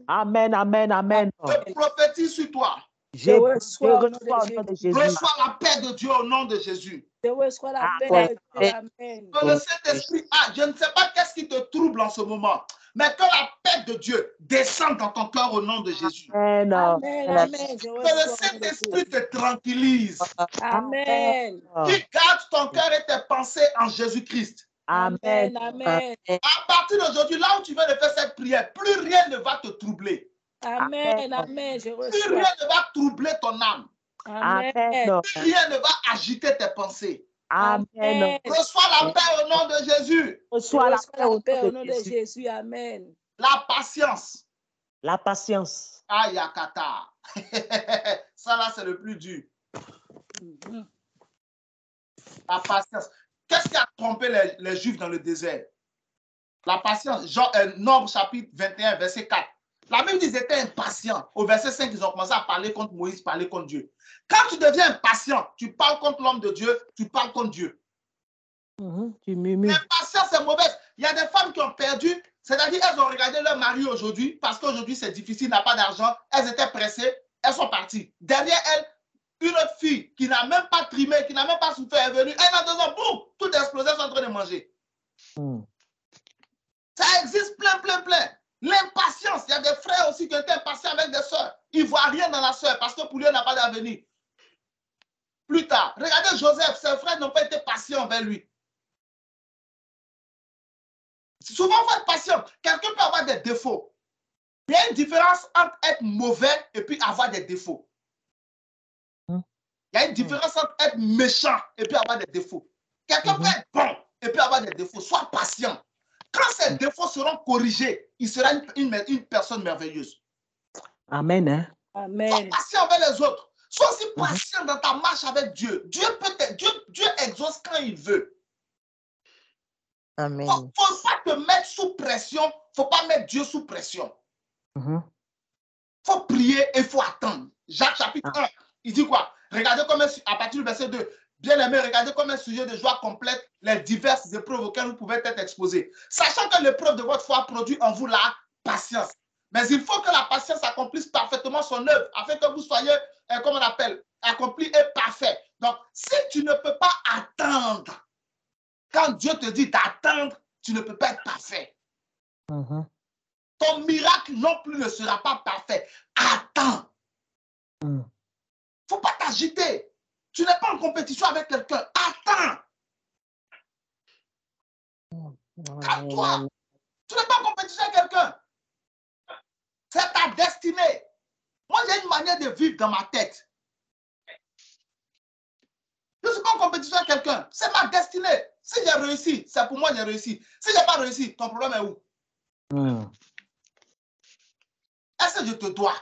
Amen, amen, amen. je prophétise sur toi. Je reçois au nom de Jésus. Reçois la paix de Dieu au nom de Jésus. Je reçois la paix de Dieu. Amen. Que le Saint-Esprit, je ne sais pas qu'est-ce qui te trouble en ce moment, mais que la paix de Dieu descende dans ton cœur au nom de Jésus. Amen. Amen. Amen. Je Que le reçois. Saint-Esprit te tranquillise. Amen. Qu'il garde ton cœur et tes pensées en Jésus-Christ. Amen. Amen. À partir d'aujourd'hui, là où tu viens de faire cette prière, plus rien ne va te troubler. Amen. Amen. Je Plus reçois. rien ne va troubler ton âme. Amen. Plus rien ne va agiter tes pensées. Amen. Reçois la paix au nom de Jésus. Reçois la paix au nom de Jésus. Amen. La patience. La patience. Ayakata. Ça là, c'est le plus dur. La patience. Qu'est-ce qui a trompé les Juifs dans le désert? La patience. Nombre chapitre 21, verset 4. La Bible dit qu'ils étaient impatients. Au verset 5, ils ont commencé à parler contre Moïse, parler contre Dieu. Quand tu deviens impatient, tu parles contre l'homme de Dieu, tu parles contre Dieu. Tu murmures. L'impatience est mauvaise. Il y a des femmes qui ont perdu, c'est-à-dire elles ont regardé leur mari aujourd'hui, parce qu'aujourd'hui c'est difficile, n'a pas d'argent, elles étaient pressées, elles sont parties. Derrière elles, une autre fille qui n'a même pas trimé, qui n'a même pas souffert est venue, elle a 2 ans, boum, tout explosé, elles sont en train de manger. Ça existe plein. L'impatience, il y a des frères aussi qui étaient impatients avec des soeurs. Ils ne voient rien dans la soeur parce que pour lui, elle n'a pas d'avenir. Plus tard, regardez Joseph, ses frères n'ont pas été patients envers lui. Souvent, il faut être patient. Quelqu'un peut avoir des défauts. Il y a une différence entre être mauvais et puis avoir des défauts. Il y a une différence entre être méchant et puis avoir des défauts. Quelqu'un peut être bon et puis avoir des défauts. Sois patient. Quand ces défauts seront corrigés, il sera une personne merveilleuse. Amen. Hein? Amen. Sois patient avec les autres. Sois aussi patient dans ta marche avec Dieu. Dieu exauce quand il veut. Amen. Il ne faut pas te mettre sous pression. Il ne faut pas mettre Dieu sous pression. Il faut prier et il faut attendre. Jacques chapitre 1, il dit quoi? Regardez comme à partir du verset 2. Bien-aimés, regardez comme un sujet de joie complète les diverses épreuves auxquelles vous pouvez être exposés. Sachant que l'épreuve de votre foi produit en vous la patience. Mais il faut que la patience accomplisse parfaitement son œuvre afin que vous soyez, comme on appelle, accompli et parfait. Donc, si tu ne peux pas attendre, quand Dieu te dit d'attendre, tu ne peux pas être parfait. Ton miracle non plus ne sera pas parfait. Attends. Il ne faut pas t'agiter. Tu n'es pas en compétition avec quelqu'un. Attends. Calme-toi. Tu n'es pas en compétition avec quelqu'un. C'est ta destinée. Moi, j'ai une manière de vivre dans ma tête. Je ne suis pas en compétition avec quelqu'un. C'est ma destinée. Si j'ai réussi, c'est pour moi que j'ai réussi. Si je n'ai pas réussi, ton problème est où? Est-ce que je te dois?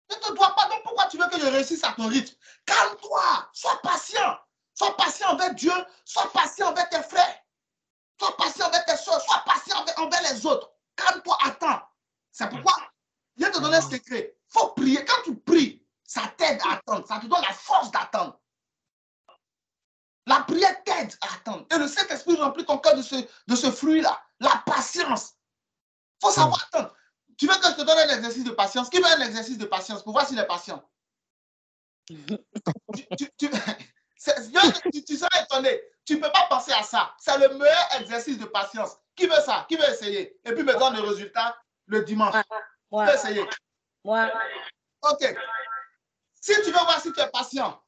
Je ne te dois pas. Donc pourquoi tu veux que je réussisse à ton rythme? Calme-toi. Sois patient. Sois patient avec Dieu. Sois patient avec tes frères. Sois patient avec tes soeurs. Sois patient envers les autres. Calme-toi. Attends. C'est pourquoi je vais te donner un secret. Il faut prier. Quand tu pries, ça t'aide à attendre. Ça te donne la force d'attendre. La prière t'aide à attendre. Et le Saint-Esprit remplit ton cœur de ce fruit-là. La patience. Il faut savoir attendre. Tu veux que je te donne un exercice de patience? Qui veut un exercice de patience pour voir s'il est patient? tu seras étonné. Tu ne peux pas penser à ça. C'est le meilleur exercice de patience. Qui veut ça? Qui veut essayer? Et puis me donne le résultat le dimanche. Qui veut essayer? Moi. OK. Si tu veux voir si tu es patient,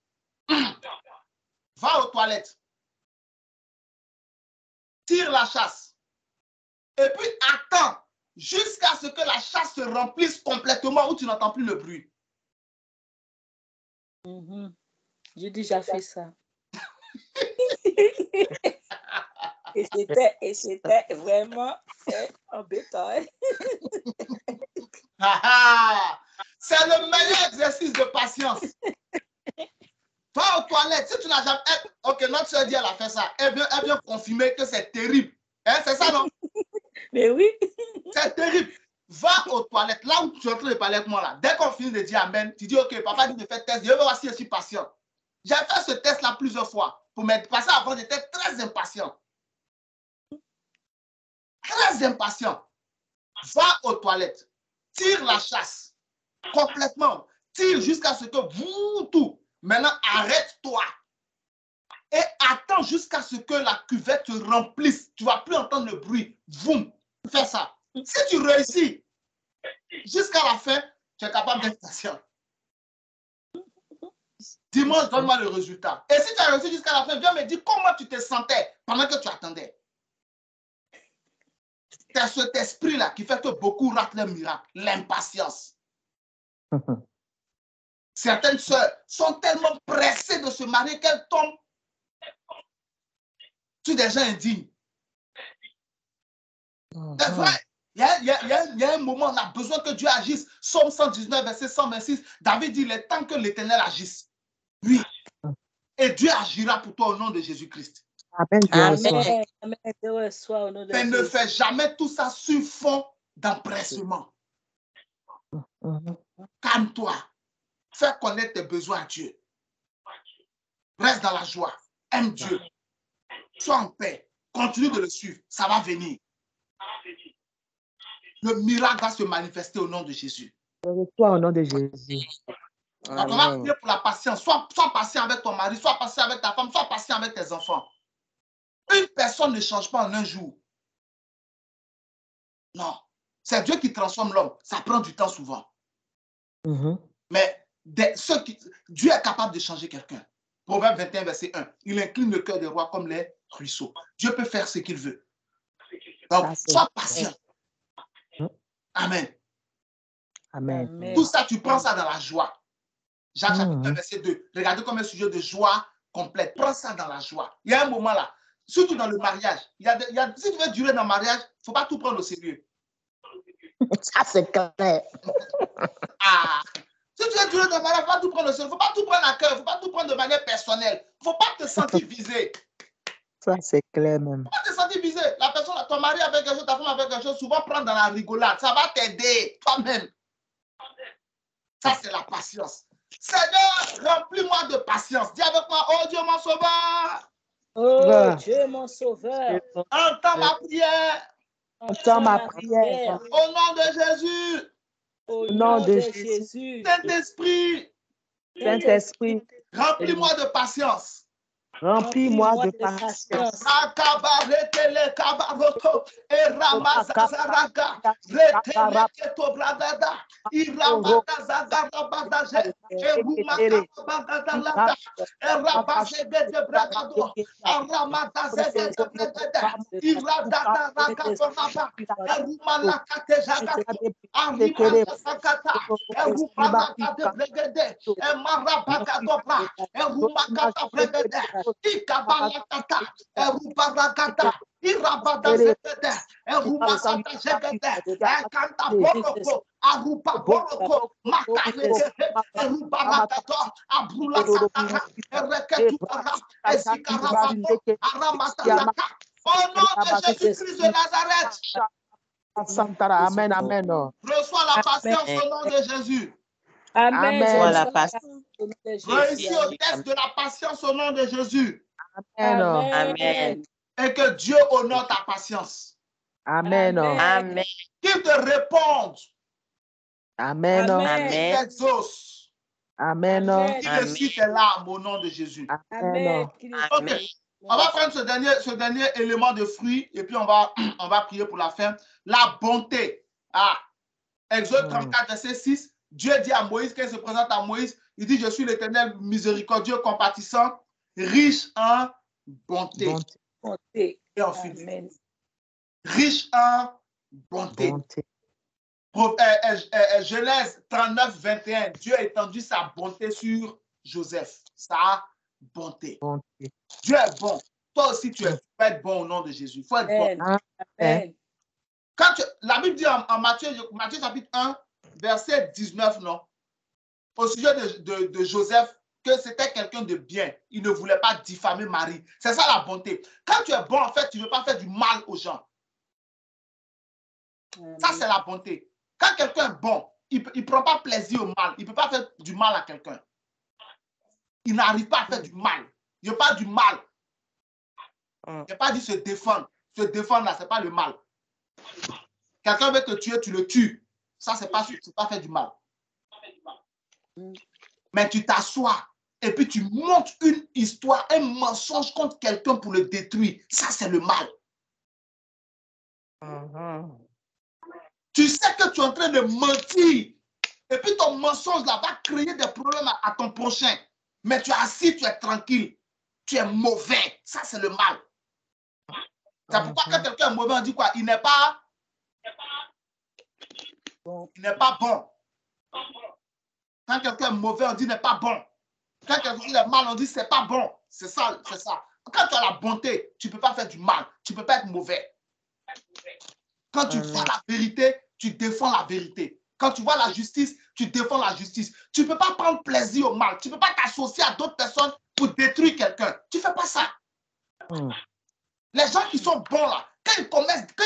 va aux toilettes. Tire la chasse. Et puis attends jusqu'à ce que la chasse se remplisse complètement où tu n'entends plus le bruit. J'ai déjà fait ça. Et c'était vraiment embêtant. C'est le meilleur exercice de patience. Va aux toilettes. Si tu n'as jamais... Ok, notre soeur dit elle a fait ça. Elle vient confirmer que c'est terrible. Hein, c'est ça, non? Mais oui. C'est terrible. Va aux toilettes. Là où tu es en train de parler avec moi, là. Dès qu'on finit de dire Amen, tu dis, ok, papa dit de faire test. Je veux voir si je suis patient. J'ai fait ce test-là plusieurs fois. Pour m'être passé avant, j'étais très impatient. Très impatient. Va aux toilettes. Tire la chasse. Complètement. Tire jusqu'à ce que vous, tout. Maintenant, arrête-toi. Et attends jusqu'à ce que la cuvette se remplisse. Tu ne vas plus entendre le bruit. Boum. Fais ça. Si tu réussis jusqu'à la fin, tu es capable d'être patient. Dimanche, donne-moi le résultat. Et si tu as réussi jusqu'à la fin, viens me dire comment tu te sentais pendant que tu attendais. C'est cet esprit-là qui fait que beaucoup ratent le miracle. L'impatience. Certaines sœurs sont tellement pressées de se marier qu'elles tombent sur des gens indignes. C'est vrai. Il y a un moment, on a besoin que Dieu agisse. Psaume 119, verset 126. David dit, il est temps que l'Éternel agisse. Oui. Et Dieu agira pour toi au nom de Jésus-Christ. Amen. Amen. Mais ne fais jamais tout ça sur fond d'empressement. Calme-toi. Fais connaître tes besoins à Dieu. Reste dans la joie. Aime Dieu. Sois en paix. Continue de le suivre. Ça va venir. Le miracle va se manifester au nom de Jésus. Reçois au nom de Jésus. Donc, on va prier pour la patience. Sois patient avec ton mari, sois patient avec ta femme, sois patient avec tes enfants. Une personne ne change pas en un jour. Non. C'est Dieu qui transforme l'homme. Ça prend du temps souvent. Mais Dieu est capable de changer quelqu'un. Proverbe 21, verset 1. Il incline le cœur des rois comme les ruisseaux. Dieu peut faire ce qu'il veut. Donc, sois patient. Amen. Amen. Tout ça, tu prends ça dans la joie. Jacques chapitre 1, verset 2. Regardez comme un sujet de joie complète. Prends ça dans la joie. Il y a un moment là, surtout dans le mariage. Si tu veux durer dans le mariage, il ne faut pas tout prendre au sérieux. Ça, c'est clair. Si tu veux durer dans le mariage, il ne faut pas tout prendre au sérieux. Il ne faut pas tout prendre à cœur. Il ne faut pas tout prendre de manière personnelle. Il ne faut pas te sentir visé. Ça, c'est clair même. Il ne faut pas te sentir visé. La personne, ton mari avec quelque chose, ta femme avec quelque chose, souvent prendre dans la rigolade. Ça va t'aider toi-même. Ça, c'est la patience. Seigneur, remplis-moi de patience. Dis avec moi, oh Dieu mon sauveur. Oh Dieu mon sauveur. Entends ma prière. Entends ma prière. Au nom de Jésus. Au nom de Jésus. Saint-Esprit. Saint-Esprit. Remplis-moi de patience. Remplis-moi de patience. Akabaretele kabaroto e ramazazaraga retele keto bragada irabada zagarabada je rumaka badalada e rabazege de bragado aramada zege de bragada iradada rakatoraba e rumalaka te jagata arimaka sakata e rumalaka de bragade e marabaka dobra e rumaka ta bragade Ikabalakata, Erubarakata, Irabada Zekete, Erubasata Zekete, Ekanta Boroko, Aruba Boroko, Makaleke, Erubarakato, Abrula Satara, Ereketubara, Esikarabako, Aramataka. Au nom de Jésus-Christ de Nazareth. Amen, amen. Reçois la patience au nom de Jésus. Amen. Réussis au test de la patience au nom de Jésus. Amen. Et que Dieu honore ta patience. Amen. Amen. Qu'il te réponde Amen. Amen. Il exauce. Amen. Amen. Qui récite tes larmes au nom de Jésus. Amen. Ok. On va prendre ce dernier élément de fruit et puis on va prier pour la fin. La bonté. Exode 34, verset 6. Dieu dit à Moïse, quand il se présente à Moïse, il dit, je suis l'Éternel miséricordieux, compatissant, riche en bonté. Bonté. Et en fidélité. Riche en bonté. Genèse 39, 21. Dieu a étendu sa bonté sur Joseph. Sa bonté. Dieu est bon. Toi aussi, tu peux être bon au nom de Jésus. Il faut être bon. Amen. Quand la Bible dit en Matthieu chapitre 1, verset 19, non? Au sujet de Joseph, que c'était quelqu'un de bien. Il ne voulait pas diffamer Marie. C'est ça la bonté. Quand tu es bon, en fait, tu ne veux pas faire du mal aux gens. Ça, c'est la bonté. Quand quelqu'un est bon, il ne prend pas plaisir au mal. Il ne peut pas faire du mal à quelqu'un. Il n'arrive pas à faire du mal. Il n'y a pas du mal. Il n'y a pas dit se défendre. Se défendre, là, ce n'est pas le mal. Quelqu'un veut te tuer, tu le tues. Ça, ce n'est pas faire du mal. Mais tu t'assois et puis tu montes une histoire, un mensonge contre quelqu'un pour le détruire. Ça, c'est le mal. Tu sais que tu es en train de mentir et puis ton mensonge là va créer des problèmes à ton prochain. Mais tu es assis, tu es tranquille. Tu es mauvais. Ça, c'est le mal. C'est pourquoi quand quelqu'un est mauvais, on dit quoi? Il n'est pas bon. Quand quelqu'un est mauvais, on dit n'est pas bon. Quand quelqu'un est mal, on dit c'est pas bon. C'est ça, c'est ça. Quand tu as la bonté, tu ne peux pas faire du mal. Tu ne peux pas être mauvais. Quand tu vois la vérité, tu défends la vérité. Quand tu vois la justice, tu défends la justice. Tu ne peux pas prendre plaisir au mal. Tu ne peux pas t'associer à d'autres personnes pour détruire quelqu'un. Tu ne fais pas ça. Les gens qui sont bons là, quand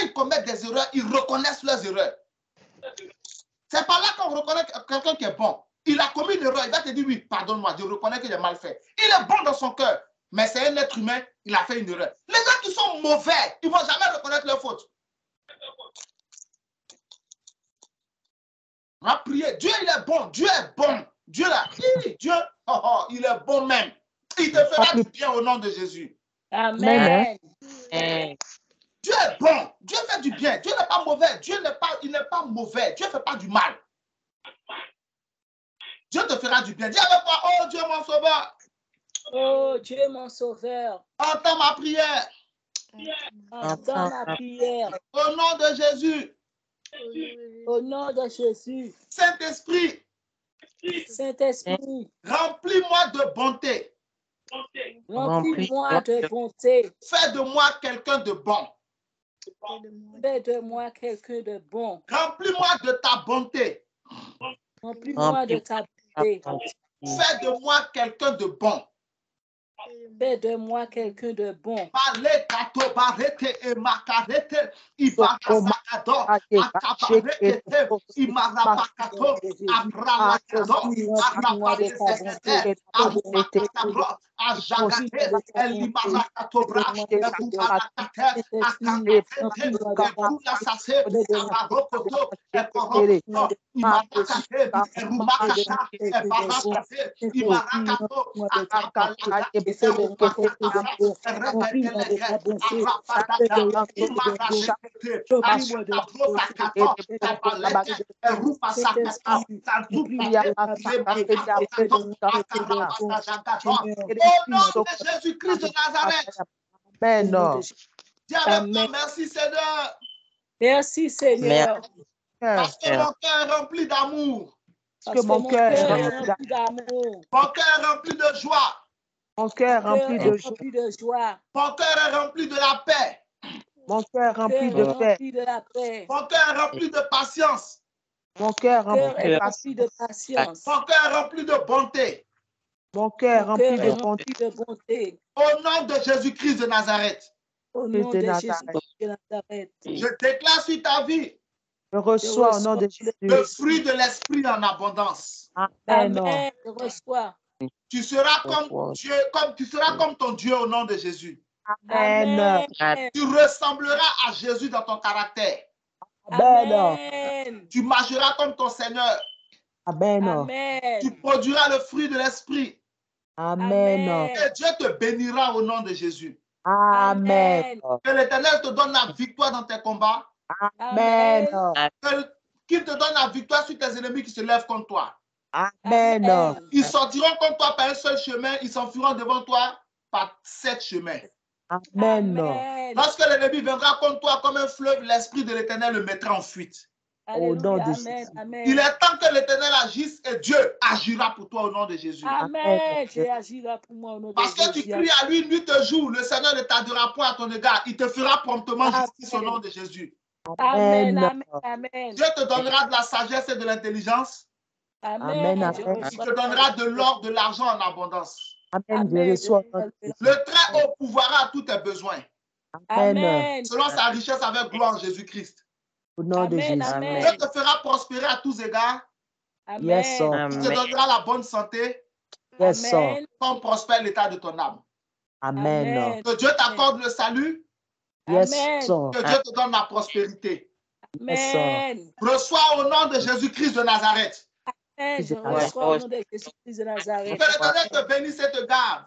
ils commettent des erreurs, ils reconnaissent leurs erreurs. C'est par là qu'on reconnaît quelqu'un qui est bon. Il a commis une erreur, il va te dire oui, pardonne-moi, je reconnais que j'ai mal fait. Il est bon dans son cœur, mais c'est un être humain, il a fait une erreur. Les gens qui sont mauvais, ils ne vont jamais reconnaître leur faute. On va prier. Dieu, il est bon. Dieu est bon. Dieu, là, Dieu, il est bon même. Il te fera du bien au nom de Jésus. Amen. Dieu est bon. Dieu fait du bien. Dieu n'est pas mauvais. Il n'est pas mauvais. Dieu ne fait pas du mal. Dieu te fera du bien. Dis avec moi, oh Dieu mon sauveur. Oh Dieu mon sauveur. Entends ma prière. Entends ma prière. Au nom de Jésus. Au nom de Jésus. Saint-Esprit. Saint-Esprit. Remplis-moi de bonté. Remplis-moi de bonté. Fais de moi quelqu'un de bon. Fais de moi quelqu'un de bon. Remplis-moi de ta bonté. Remplis-moi de ta bonté. Fais de moi quelqu'un de bon. Fais de moi quelqu'un de bon. Jésus-Christ de Nazareth. Amen. Dis avec moi, merci Seigneur. Merci Seigneur. Parce que mon cœur est rempli d'amour. Parce que mon cœur est rempli d'amour. Mon cœur est rempli de joie. Mon cœur est rempli de joie. Mon cœur est rempli de la paix. Mon cœur est rempli de paix. Mon cœur est rempli de patience. Mon cœur est rempli de patience. Mon cœur est rempli de bonté. Mon cœur est rempli de bonté. Au nom de Jésus-Christ de Nazareth. Au nom de Jésus-Christ de Nazareth. Je déclare sur ta vie. Je reçois au nom de Jésus le fruit de l'esprit en abondance. Amen. Je reçois. Tu seras comme Dieu, tu seras comme ton Dieu au nom de Jésus. Amen. Tu ressembleras à Jésus dans ton caractère. Amen. Tu marcheras comme ton Seigneur. Amen. Amen. Tu produiras le fruit de l'esprit. Amen. Et Dieu te bénira au nom de Jésus. Amen. Que l'Éternel te donne la victoire dans tes combats. Amen. Qu'il te donne la victoire sur tes ennemis qui se lèvent contre toi. Amen. Ils sortiront contre toi par un seul chemin, ils s'enfuiront devant toi par 7 chemins. Amen. Lorsque l'ennemi viendra contre toi comme un fleuve, l'Esprit de l'Éternel le mettra en fuite. Au nom de Amen. Jésus. Amen. Il est temps que l'Éternel agisse et Dieu agira pour toi au nom de Jésus. Amen. Dieu agira pour moi au nom de Parce que tu Jésus. cries à lui nuit et jour, le Seigneur ne tardera point à ton égard. Il te fera promptement justice au nom de Jésus. Amen. Amen. Amen. Dieu te donnera de la sagesse et de l'intelligence. Amen. Il te donnera de l'or, de l'argent en abondance. Amen. Je reçois. Le Très-Haut pourvoira à tous tes besoins. Amen. Selon sa richesse avec gloire en Jésus-Christ. Au nom de Jésus. Dieu te fera prospérer à tous égards. Yes, sir. Il te donnera la bonne santé. Yes, sir. Comme prospère l'état de ton âme. Amen. Que Dieu t'accorde le salut. Yes, sir. Que Dieu te donne la prospérité. Amen. Reçois au nom de Jésus-Christ de Nazareth. Je reçois au nom de Jésus-Christ de Que Nazareth. l'Éternel te bénisse et te garde.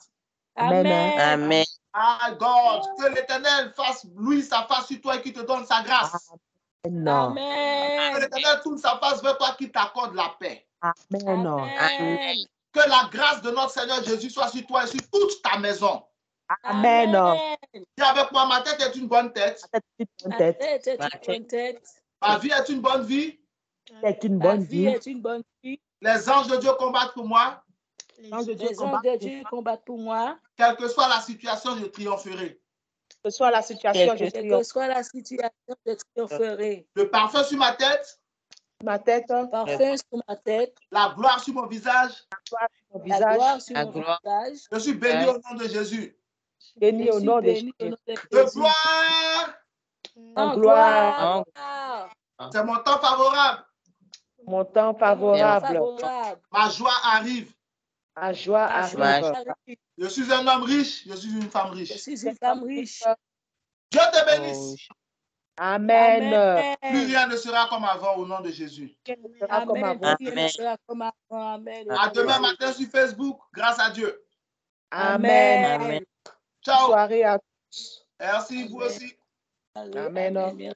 Amen. Amen. Ah, God, que l'Éternel fasse lui sa face sur toi et qui te donne sa grâce. Amen. Que Amen. l'Éternel tourne sa face vers toi qui t'accorde la paix. Amen. Amen. Que la grâce de notre Seigneur Jésus soit sur toi et sur toute ta maison. Amen. Dis avec moi, ma tête est une bonne tête. Ma tête est une bonne tête. Ma vie est une bonne vie. C'est une Ma bonne vie vie. est une bonne vie. Les anges de Dieu combattent pour moi. Les anges de Dieu combattent pour moi. Quelle que soit la situation, je triompherai. Que soit la situation, je Quelle que soit la situation, je triompherai. Le parfum sur ma tête. Ma tête. Parfum sur ma tête. La gloire sur mon visage. La gloire sur mon visage. Je suis béni au nom de Jésus. Béni au nom de Jésus. De gloire. En gloire. C'est mon temps favorable. Mon temps favorable. Ma joie arrive. Ma joie arrive. Je suis un homme riche. Je suis une femme riche. Je suis une femme riche. Dieu te bénisse. Amen. Plus rien ne sera comme avant au nom de Jésus. Amen. Plus rien ne sera comme avant. Amen. À demain matin sur Facebook, grâce à Dieu. Amen. Ciao. Soirée à tous. Merci, vous aussi. Amen.